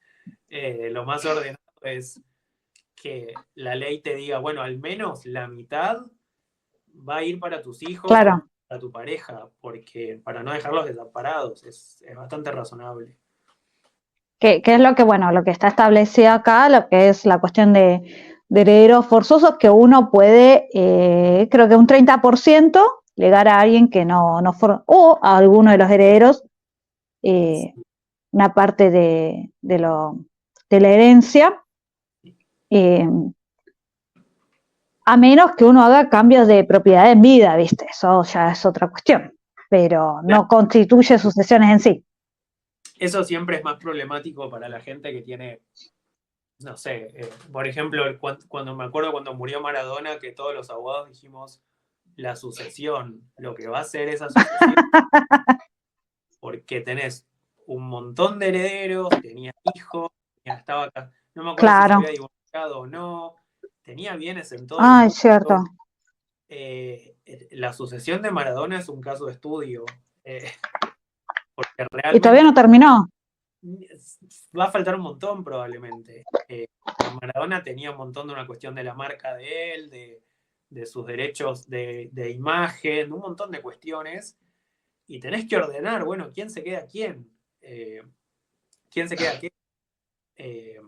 B: Lo más ordenado es que la ley te diga, bueno, al menos la mitad va a ir para tus hijos o
A: Claro,
B: para tu pareja, porque para no dejarlos desamparados es bastante razonable.
A: que es lo que, bueno, lo que está establecido acá, lo que es la cuestión de herederos forzosos, que uno puede, creo que un 30% llegar a alguien que no o a alguno de los herederos, eh, una parte de la herencia, eh, a menos que uno haga cambios de propiedad en vida, ¿viste? Eso ya es otra cuestión, pero no constituye sucesiones en sí.
B: Eso siempre es más problemático para la gente que tiene, no sé, por ejemplo, cuando me acuerdo cuando murió Maradona, que todos los abogados dijimos la sucesión, lo que va a ser esa sucesión, porque tenés un montón de herederos, tenía hijos, estaba acá, no me acuerdo si se
A: Claro.
B: había divorciado o no, tenía bienes en todo el
A: Ah, es
B: mundo.
A: cierto.
B: La sucesión de Maradona es un caso de estudio, porque
A: Y todavía
B: realmente
A: no terminó.
B: va a faltar un montón probablemente. Maradona tenía un montón de una cuestión de la marca de él, de sus derechos de imagen, un montón de cuestiones, y tenés que ordenar, bueno, quién se queda quién, quién se queda qué. Eh,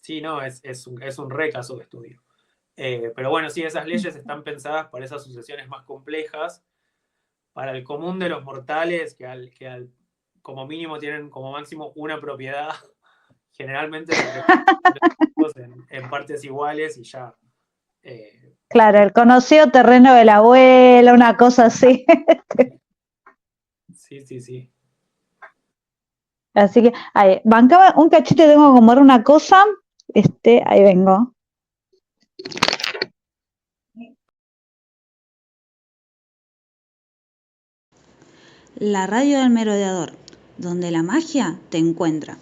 B: sí, no, es un re caso de estudio. Pero bueno, sí, esas leyes están pensadas para esas sucesiones más complejas. Para el común de los mortales, como mínimo tienen como máximo una propiedad, generalmente se reparten en partes iguales y ya.
A: Claro, el conocido terreno de la abuela, una cosa así.
B: Sí, sí, sí.
A: Así que, ahí, bancaba un cachito, tengo que comer una cosa. Ahí vengo.
C: La radio del merodeador. donde la magia te encuentra.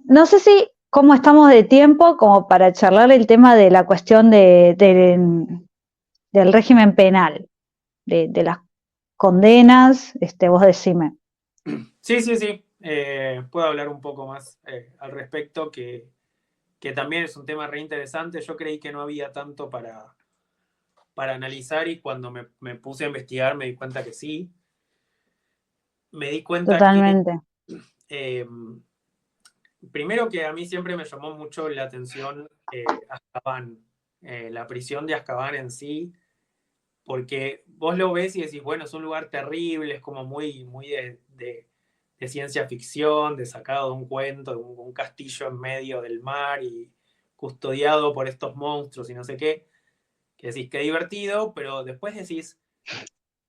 A: No sé si cómo estamos de tiempo como para charlar el tema de la cuestión del régimen penal, de las condenas, vos decime.
B: Sí. Puedo hablar un poco más al respecto, que también es un tema re interesante. Yo creí que no había tanto para analizar y cuando me puse a investigar me di cuenta que sí. Me di cuenta que,
A: Totalmente.
B: primero que a mí siempre me llamó mucho la atención Azkaban, la prisión de Azkaban en sí, porque vos lo ves y decís, bueno, es un lugar terrible, es como muy de ciencia ficción, de sacado de un cuento, de un castillo en medio del mar y custodiado por estos monstruos y no sé qué, que decís, qué divertido, pero después decís,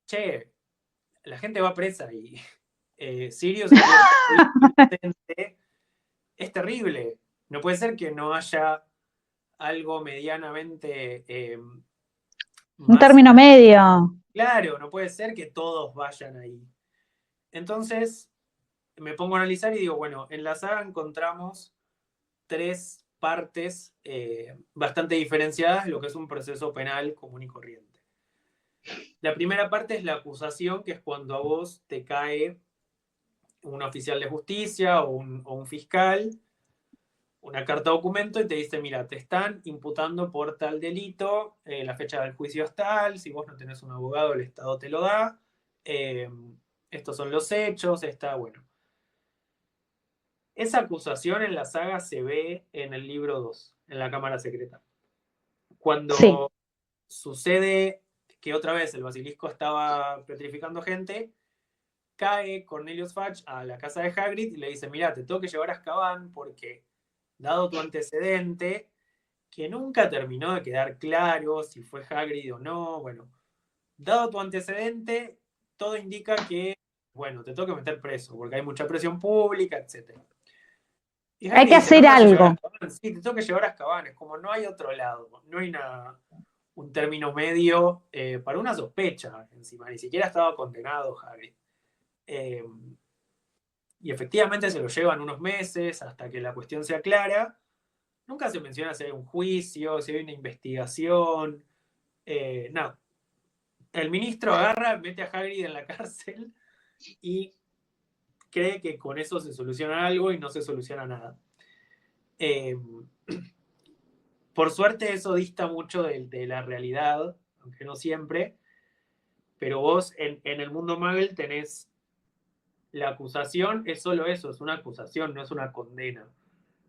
B: che, la gente va presa y Sirius es muy inocente, es terrible. No puede ser que no haya algo medianamente
A: Un
B: más
A: término medio.
B: claro, no puede ser que todos vayan ahí. Entonces me pongo a analizar y digo, bueno, en la saga encontramos tres partes bastante diferenciadas de lo que es un proceso penal común y corriente. La primera parte es la acusación, que es cuando a vos te cae un oficial de justicia o un fiscal, una carta documento y te dice, mira, te están imputando por tal delito, la fecha del juicio es tal, si vos no tenés un abogado, el Estado te lo da, eh, estos son los hechos, está bueno. Esa acusación en la saga se ve en el libro 2 en la Cámara Secreta.
A: Sí.
B: Cuando sucede que otra vez el basilisco estaba petrificando gente, cae Cornelius Fudge a la casa de Hagrid y le dice, mira, te tengo que llevar a Azkaban porque, dado tu antecedente, que nunca terminó de quedar claro si fue Hagrid o no, bueno, dado tu antecedente, todo indica que, bueno, te tengo que meter preso porque hay mucha presión pública, etc. Y
A: Hay
B: Hagrid
A: que
B: dice, ¿no
A: hacer
B: me vas a llevar a
A: algo.
B: Azkaban? Sí, te tengo que llevar a Azkaban, es como no hay otro lado, no hay un término medio para una sospecha encima, ni siquiera estaba condenado Hagrid. Eh, y efectivamente se lo llevan unos meses hasta que la cuestión se aclara. Nunca se menciona si hay un juicio, si hay una investigación, nada. El ministro agarra, mete a Hagrid en la cárcel y cree que con eso se soluciona algo y no se soluciona nada. Eh, por suerte eso dista mucho de la realidad, aunque no siempre, pero vos en el mundo Muggle tenés la acusación, es solo eso, es una acusación, no es una condena.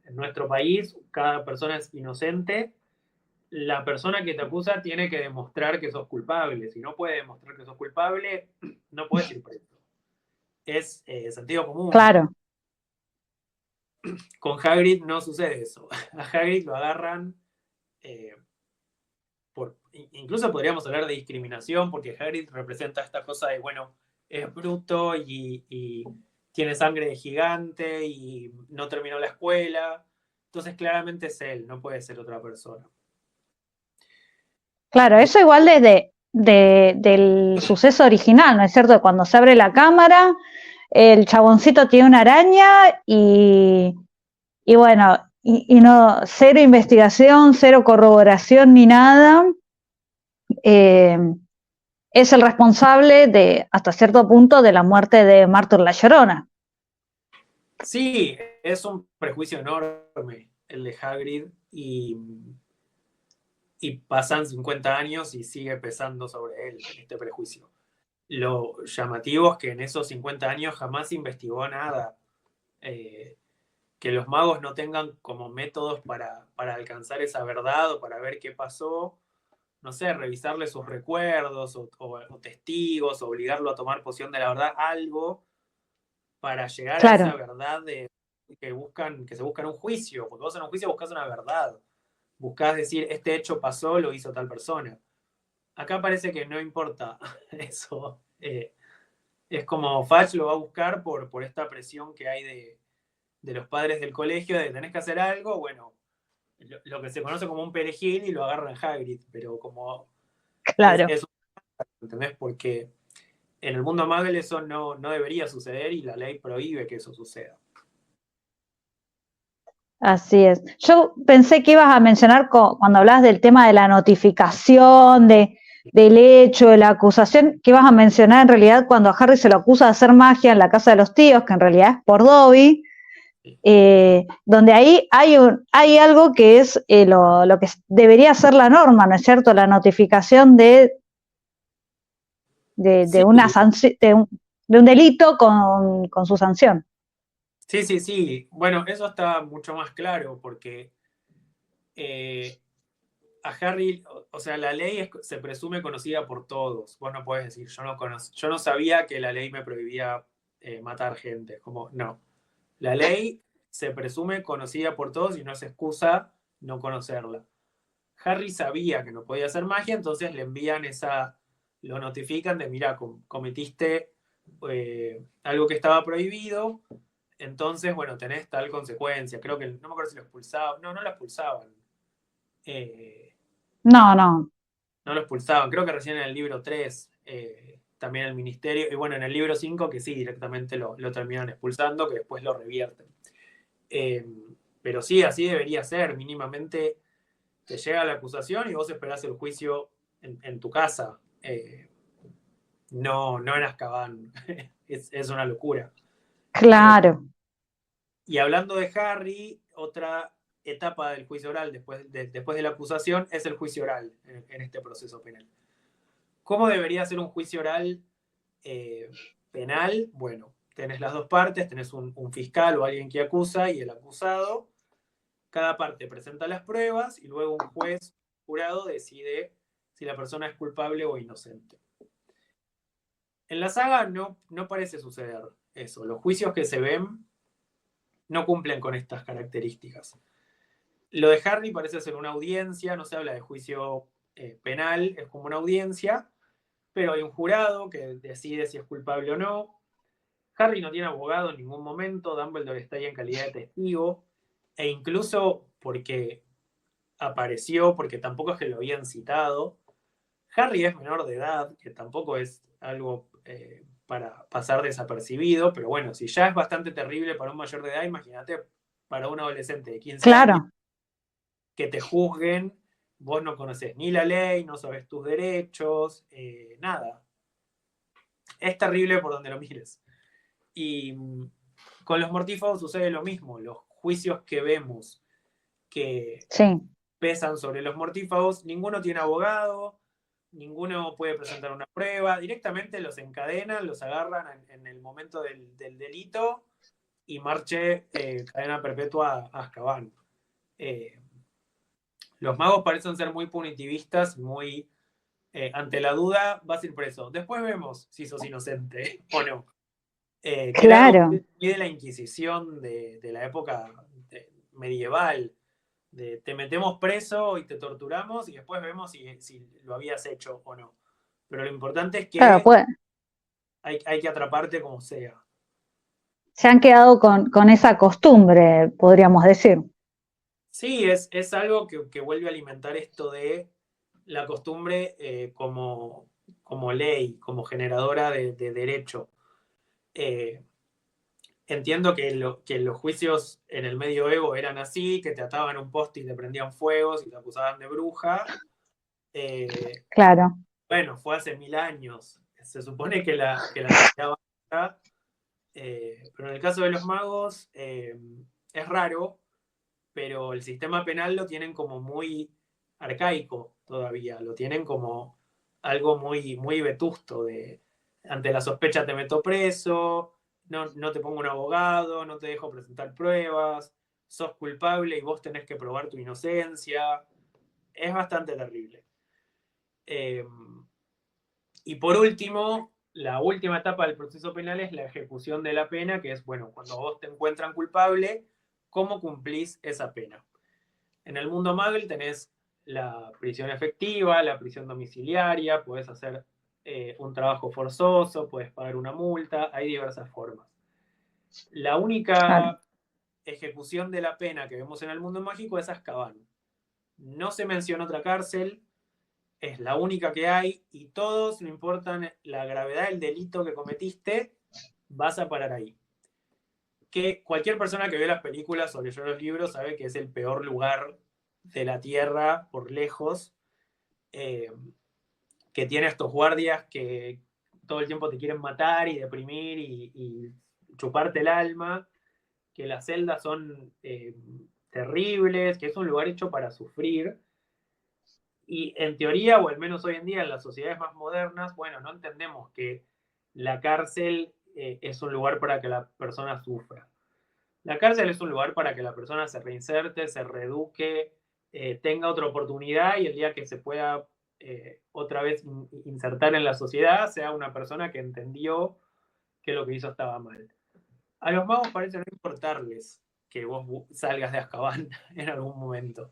B: En nuestro país, cada persona es inocente. La persona que te acusa tiene que demostrar que sos culpable. Si no puede demostrar que sos culpable, no puedes ir preso. Es sentido común.
A: Claro.
B: Con Hagrid no sucede eso. A Hagrid lo agarran eh, incluso podríamos hablar de discriminación, porque Hagrid representa esta cosa de, bueno, es bruto y tiene sangre de gigante y no terminó la escuela. Entonces claramente es él, no puede ser otra persona.
A: Claro, eso igual del suceso original, ¿no es cierto? Cuando se abre la cámara, el chaboncito tiene una araña y bueno, y no, cero investigación, cero corroboración ni nada. Eh, es el responsable de, hasta cierto punto, de la muerte de Martur la Llorona.
B: Sí, es un prejuicio enorme el de Hagrid y pasan 50 años y sigue pesando sobre él este prejuicio. Lo llamativo es que en esos 50 años jamás investigó nada. Que los magos no tengan como métodos para alcanzar esa verdad o para ver qué pasó, no sé, revisarle sus recuerdos o testigos, obligarlo a tomar posición de la verdad, algo para llegar a esa
A: Claro,
B: verdad que se buscan un juicio, porque vos en un juicio buscas una verdad, buscás decir, este hecho pasó, lo hizo tal persona. Acá parece que no importa eso. Es como Fudge lo va a buscar por esta presión que hay de los padres del colegio, de tenés que hacer algo, bueno, lo que se conoce como un perejil y lo agarran Hagrid, pero como
A: claro.
B: es ¿entendés? Porque En el mundo Muggle eso no debería suceder y la ley prohíbe que eso suceda.
A: Así es. Yo pensé que ibas a mencionar cuando hablabas del tema de la notificación, del hecho, de la acusación, que ibas a mencionar en realidad cuando a Harry se lo acusa de hacer magia en la casa de los tíos, que en realidad es por Dobby, donde ahí hay algo que es lo que debería ser la norma, ¿no es cierto? La notificación de
B: Sí,
A: una de un delito con su sanción.
B: sí. Bueno, eso está mucho más claro porque a Harry, o sea, la ley se presume conocida por todos. Vos no podés decir, yo no sabía que la ley me prohibía matar gente. Como, no. La ley se presume conocida por todos y no es excusa no conocerla. Harry sabía que no podía hacer magia, entonces le envían lo notifican de, mira, cometiste algo que estaba prohibido, entonces, bueno, tenés tal consecuencia. Creo que, no me acuerdo si lo expulsaban. No lo expulsaban.
A: No.
B: No lo expulsaban. Creo que recién en el libro 3, también el ministerio, y bueno, en el libro 5 que sí, directamente lo terminan expulsando, que después lo revierten. Pero sí, así debería ser. Mínimamente te llega la acusación y vos esperás el juicio en tu casa. No en Azkaban. Es una locura.
A: Claro.
B: Y hablando de Harry, otra etapa del juicio oral después de la acusación es el juicio oral en este proceso penal. ¿Cómo debería ser un juicio oral penal? Bueno, tenés las dos partes, tenés un fiscal o alguien que acusa y el acusado. Cada parte presenta las pruebas y luego un juez jurado decide si la persona es culpable o inocente. En la saga no parece suceder eso. Los juicios que se ven no cumplen con estas características. Lo de Harry parece ser una audiencia, no se habla de juicio penal, es como una audiencia, pero hay un jurado que decide si es culpable o no. Harry no tiene abogado en ningún momento, Dumbledore está ahí en calidad de testigo, e incluso porque apareció, porque tampoco es que lo habían citado. Harry es menor de edad, que tampoco es algo para pasar desapercibido, pero bueno, si ya es bastante terrible para un mayor de edad, imagínate para un adolescente de 15 años
A: Claro.
B: que te juzguen, vos no conoces ni la ley, no sabes tus derechos, nada. Es terrible por donde lo mires. Y con los mortífagos sucede lo mismo. Los juicios que vemos que
A: Sí.
B: pesan sobre los mortífagos, ninguno tiene abogado, ninguno puede presentar una prueba, directamente los encadenan, los agarran en el momento del delito y marche cadena perpetua a Azkaban. Los magos parecen ser muy punitivistas, muy ante la duda vas a ir preso. Después vemos si sos inocente o no. Que era algo
A: Claro.
B: muy de la Inquisición de la época medieval. Te metemos preso y te torturamos y después vemos si lo habías hecho o no. Pero lo importante es
A: Claro,
B: que
A: pues
B: hay que atraparte como sea.
A: se han quedado con esa costumbre, podríamos decir.
B: Sí, es algo que vuelve a alimentar esto de la costumbre como ley, como generadora de derecho. Eh, entiendo que los juicios en el medioevo eran así, que te ataban un poste y te prendían fuegos y te acusaban de bruja.
A: Claro.
B: Bueno, fue hace 1000 años. Se supone que la sociedad avanza, pero en el caso de los magos es raro, pero el sistema penal lo tienen como muy arcaico todavía, lo tienen como algo muy vetusto de ante la sospecha te meto preso, no te pongo un abogado, no te dejo presentar pruebas, sos culpable y vos tenés que probar tu inocencia. Es bastante terrible. Eh, y por último, la última etapa del proceso penal es la ejecución de la pena, que es, bueno, cuando vos te encuentran culpable, ¿cómo cumplís esa pena? En el mundo Muggle tenés la prisión efectiva, la prisión domiciliaria, puedes hacer un trabajo forzoso, puedes pagar una multa, hay diversas formas. La
A: Claro.
B: única ejecución de la pena que vemos en el mundo mágico es Azkaban. No se menciona otra cárcel, es la única que hay y todos, no importa la gravedad del delito que cometiste, vas a parar ahí. Que cualquier persona que ve las películas o leyó los libros sabe que es el peor lugar de la Tierra por lejos, que tiene estos guardias que todo el tiempo te quieren matar y deprimir y chuparte el alma, que las celdas son terribles, que es un lugar hecho para sufrir. Y en teoría, o al menos hoy en día en las sociedades más modernas, bueno, no entendemos que la cárcel es un lugar para que la persona sufra. La cárcel es un lugar para que la persona se reinserte, se reeduque, tenga otra oportunidad y el día que se pueda otra vez insertar en la sociedad, sea una persona que entendió que lo que hizo estaba mal. A los magos parece no importarles que vos salgas de Azkaban en algún momento.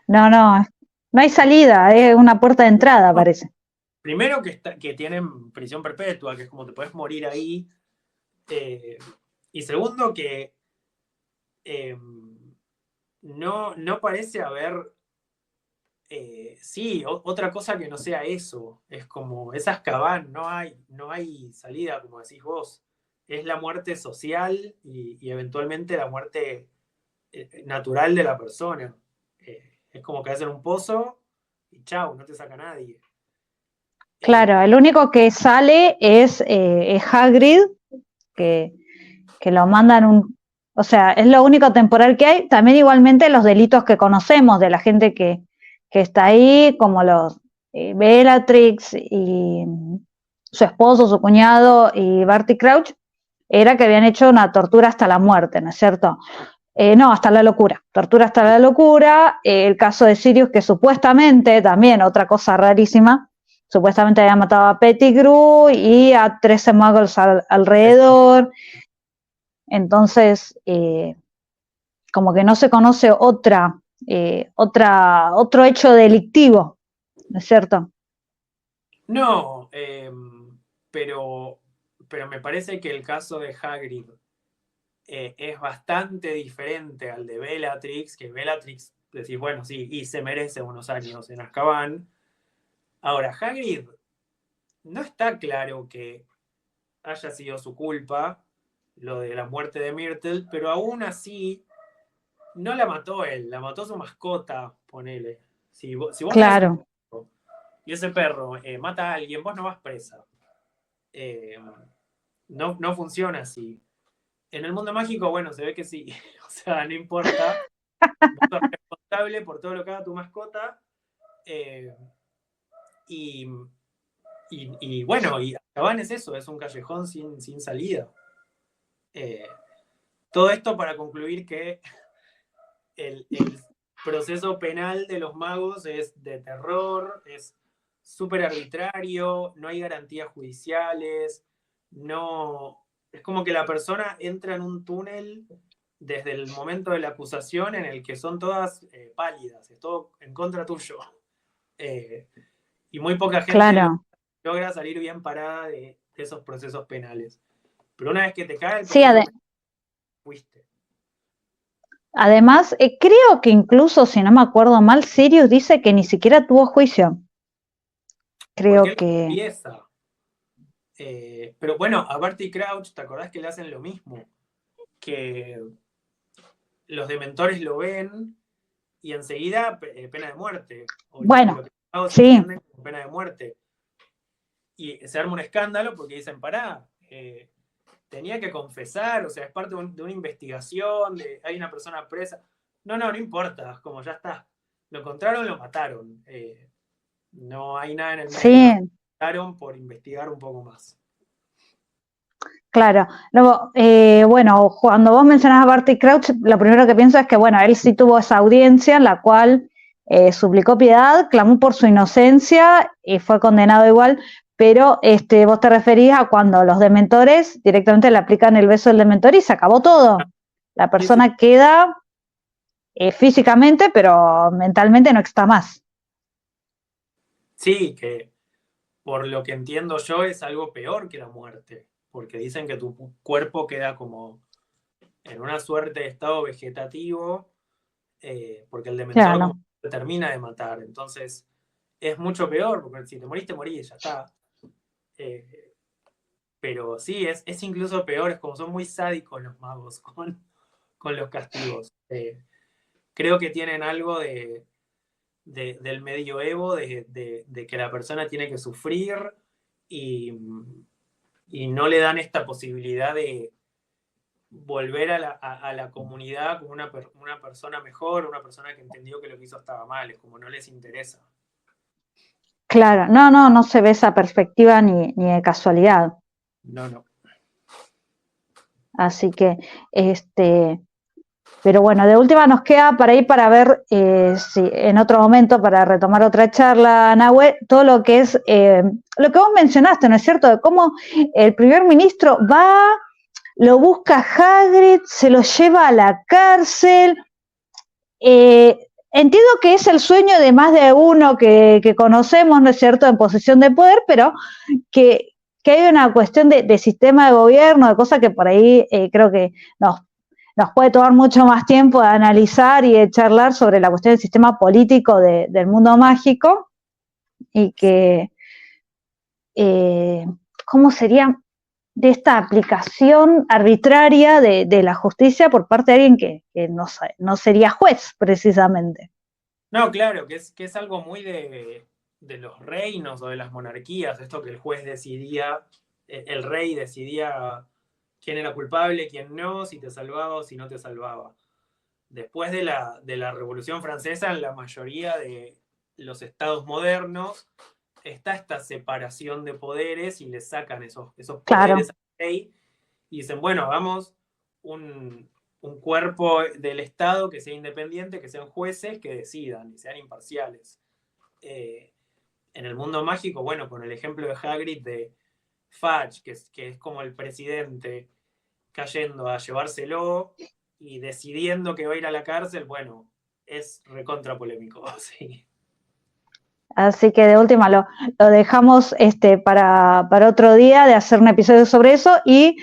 A: No, no hay salida, es una puerta de entrada, parece.
B: Primero que tienen prisión perpetua, que es como te puedes morir ahí. Y segundo que no parece haber otra cosa que no sea eso. Es como, es Azkaban, no hay salida, como decís vos. Es la muerte social y eventualmente la muerte natural de la persona. Es como caerse en un pozo y chau, no te saca nadie.
A: Claro, el único que sale es Hagrid, que lo mandan o sea, es lo único temporal que hay. También igualmente los delitos que conocemos de la gente que está ahí, como los Bellatrix y su esposo, su cuñado y Barty Crouch, era que habían hecho una tortura hasta la muerte, ¿no es cierto? No, hasta la locura, tortura hasta la locura. El caso de Sirius, que supuestamente, también otra cosa rarísima, supuestamente había matado a Pettigrew y a 13 muggles alrededor. Entonces, como que no se conoce otro hecho delictivo, ¿no es cierto?
B: No, pero me parece que el caso de Hagrid es bastante diferente al de Bellatrix, que Bellatrix, decís, bueno, sí, y se merece unos años en Azkaban. Ahora, Hagrid no está claro que haya sido su culpa lo de la muerte de Myrtle, pero aún así no la mató él, la mató su mascota, ponele. Si vos
A: Claro.
B: y ese perro mata a alguien, vos no vas presa. No funciona así. En el mundo mágico, bueno, se ve que sí. O sea, no importa. Vos sos responsable por todo lo que haga tu mascota. Y bueno, y Azkaban es eso, es un callejón sin salida. Todo esto para concluir que el proceso penal de los magos es de terror, es súper arbitrario, no hay garantías judiciales, no. Es como que la persona entra en un túnel desde el momento de la acusación en el que son todas pálidas, es todo en contra tuyo. Y muy poca gente logra salir bien parada de esos procesos penales. Pero una vez que te cae el proceso penal, fuiste.
A: Además, creo que incluso, si no me acuerdo mal, Sirius dice que ni siquiera tuvo juicio. Creo
B: porque
A: que...
B: empieza. Pero bueno, a Barty Crouch, ¿te acordás que le hacen lo mismo? Que los dementores lo ven y enseguida pena de muerte. O
A: bueno,
B: los
A: sí.
B: entienden como pena de muerte. Y se arma un escándalo porque dicen, pará, tenía que confesar, o sea, es parte de una investigación, hay una persona presa. No importa, como ya está. Lo encontraron, lo mataron. No hay nada en el medio.
A: Sí.
B: Lo mataron por investigar un poco más.
A: Claro. Luego, bueno, cuando vos mencionás a Barty Crouch, lo primero que pienso es que, bueno, él sí tuvo esa audiencia en la cual suplicó piedad, clamó por su inocencia y fue condenado igual, pero vos te referís a cuando los dementores directamente le aplican el beso del dementor y se acabó todo. La persona queda físicamente, pero mentalmente no está más.
B: Sí, que por lo que entiendo yo es algo peor que la muerte, porque dicen que tu cuerpo queda como en una suerte de estado vegetativo, porque el dementor
A: Claro.
B: te termina de matar. Entonces, es mucho peor, porque si te morís, ya está. Pero sí, es incluso peor, es como son muy sádicos los magos con los castigos. Creo que tienen algo del medioevo, de que la persona tiene que sufrir y no le dan esta posibilidad de volver a la comunidad como una persona mejor, una persona que entendió que lo que hizo estaba mal, es como no les interesa.
A: Claro, no se ve esa perspectiva ni de casualidad.
B: No.
A: Así que, pero bueno, de última nos queda para ir para ver si en otro momento, para retomar otra charla, Nahue, todo lo que es, lo que vos mencionaste, ¿no es cierto? De cómo el primer ministro va, lo busca Hagrid, se lo lleva a la cárcel. Entiendo que es el sueño de más de uno que conocemos, ¿no es cierto?, en posición de poder, pero que hay una cuestión de sistema de gobierno, de cosas que por ahí creo que nos puede tomar mucho más tiempo de analizar y de charlar sobre la cuestión del sistema político del mundo mágico y que, ¿cómo sería de esta aplicación arbitraria de la justicia por parte de alguien que no sería juez, precisamente?
B: No, claro, que es algo muy de los reinos o de las monarquías, esto que el juez decidía, el rey decidía quién era culpable, quién no, si te salvaba o si no te salvaba. Después de la Revolución Francesa, en la mayoría de los estados modernos, está esta separación de poderes y le sacan esos poderes al rey y dicen, bueno, hagamos un cuerpo del Estado que sea independiente, que sean jueces que decidan y sean imparciales. En el mundo mágico, bueno, con el ejemplo de Hagrid de Fudge, que es como el presidente cayendo a llevárselo y decidiendo que va a ir a la cárcel, bueno, es recontra polémico, sí.
A: Así que de última lo dejamos para otro día de hacer un episodio sobre eso y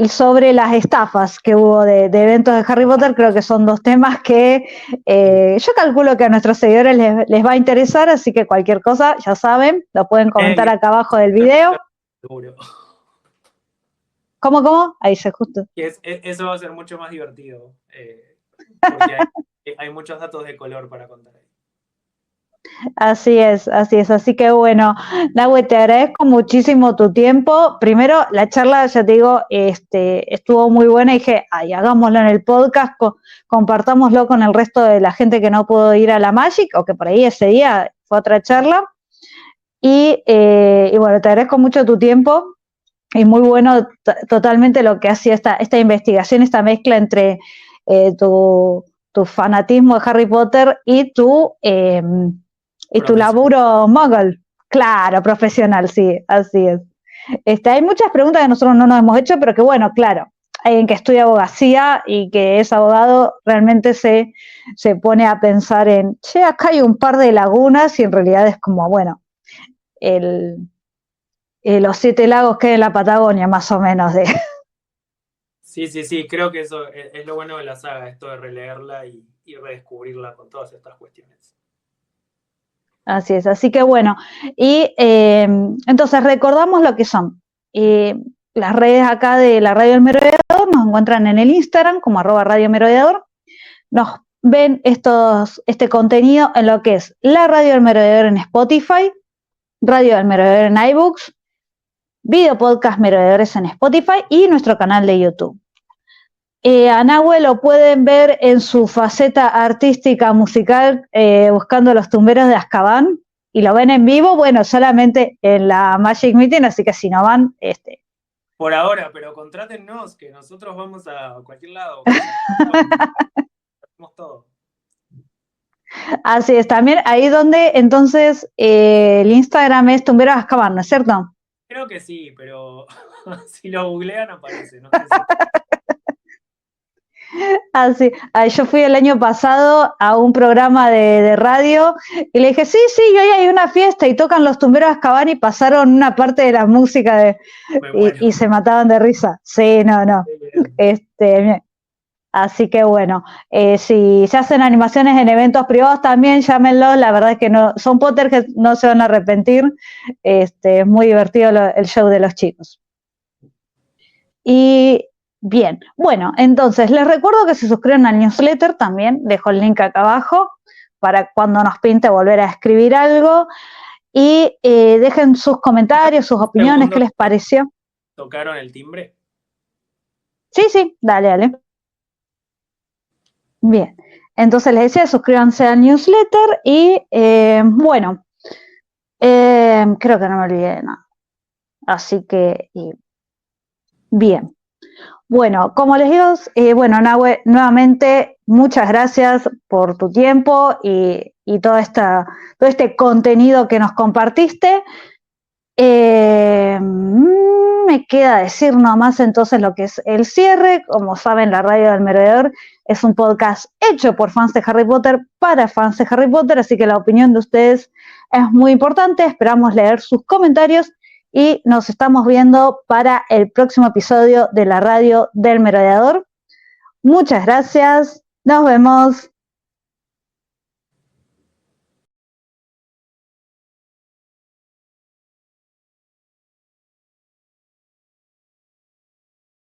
A: sobre las estafas que hubo de eventos de Harry Potter. Creo que son dos temas que yo calculo que a nuestros seguidores les va a interesar, así que cualquier cosa, ya saben, lo pueden comentar acá abajo del video.
B: Seguro.
A: ¿Cómo? Ahí se justo.
B: Eso va a ser mucho más divertido, porque hay muchos datos de color para contar ahí.
A: Así es. Así que bueno, Nahue, te agradezco muchísimo tu tiempo. Primero, la charla, ya te digo, estuvo muy buena y dije, hagámoslo en el podcast, compartámoslo con el resto de la gente que no pudo ir a la Magic o que por ahí ese día fue otra charla. Y bueno, te agradezco mucho tu tiempo y muy bueno totalmente lo que ha sido esta investigación, esta mezcla entre tu fanatismo de Harry Potter y tu laburo muggle. Claro, profesional, sí, así es. Hay muchas preguntas que nosotros no nos hemos hecho, pero que bueno, claro, alguien que estudia abogacía y que es abogado realmente se pone a pensar en, che, acá hay un par de lagunas y en realidad es como, bueno, los 7 lagos que hay en la Patagonia, más o menos.
B: Sí, creo que eso es lo bueno de la saga, esto de releerla y redescubrirla con todas estas cuestiones.
A: Así es, así que bueno, y entonces recordamos lo que son las redes acá de la Radio del Merodeador, nos encuentran en el Instagram como @Radio Merodeador, nos ven este contenido en lo que es la Radio del Merodeador en Spotify, Radio del Merodeador en iBooks, Video Podcast Merodeadores en Spotify y nuestro canal de YouTube. A Nahue lo pueden ver en su faceta artística musical buscando los tumberos de Azkaban y lo ven en vivo, bueno, solamente en la Magic Meeting, así que si no van,
B: Por ahora, pero contrátennos, que nosotros vamos a cualquier lado. Hacemos todo.
A: Así es, también ahí donde entonces el Instagram es Tumberos de Azkaban, ¿no es cierto?
B: Creo que sí, pero si lo googlean aparece, no sé si...
A: Así, yo fui el año pasado a un programa de radio y le dije, sí, hoy hay una fiesta y tocan los Tumberos de Azkaban y pasaron una parte de la música y se mataban de risa. Sí, no. Así que bueno, si se hacen animaciones en eventos privados también, llámenlos. La verdad es que no, son Potter que no se van a arrepentir. Es muy divertido el show de los chicos. Y bien, bueno, entonces les recuerdo que se suscriban al newsletter también. Dejo el link acá abajo para cuando nos pinte volver a escribir algo. Y dejen sus comentarios, sus opiniones, qué les pareció.
B: ¿Tocaron el timbre?
A: Sí, dale. Bien, entonces les decía, suscríbanse al newsletter y bueno, creo que no me olvidé de nada. Así que, bien. Bueno, como les digo, bueno, Nahue, nuevamente muchas gracias por tu tiempo y todo este contenido que nos compartiste. Me queda decir nomás entonces lo que es el cierre. Como saben, la Radio del Merodeador es un podcast hecho por fans de Harry Potter para fans de Harry Potter, así que la opinión de ustedes es muy importante. Esperamos leer sus comentarios y nos estamos viendo para el próximo episodio de la Radio del Merodeador. Muchas gracias, nos vemos.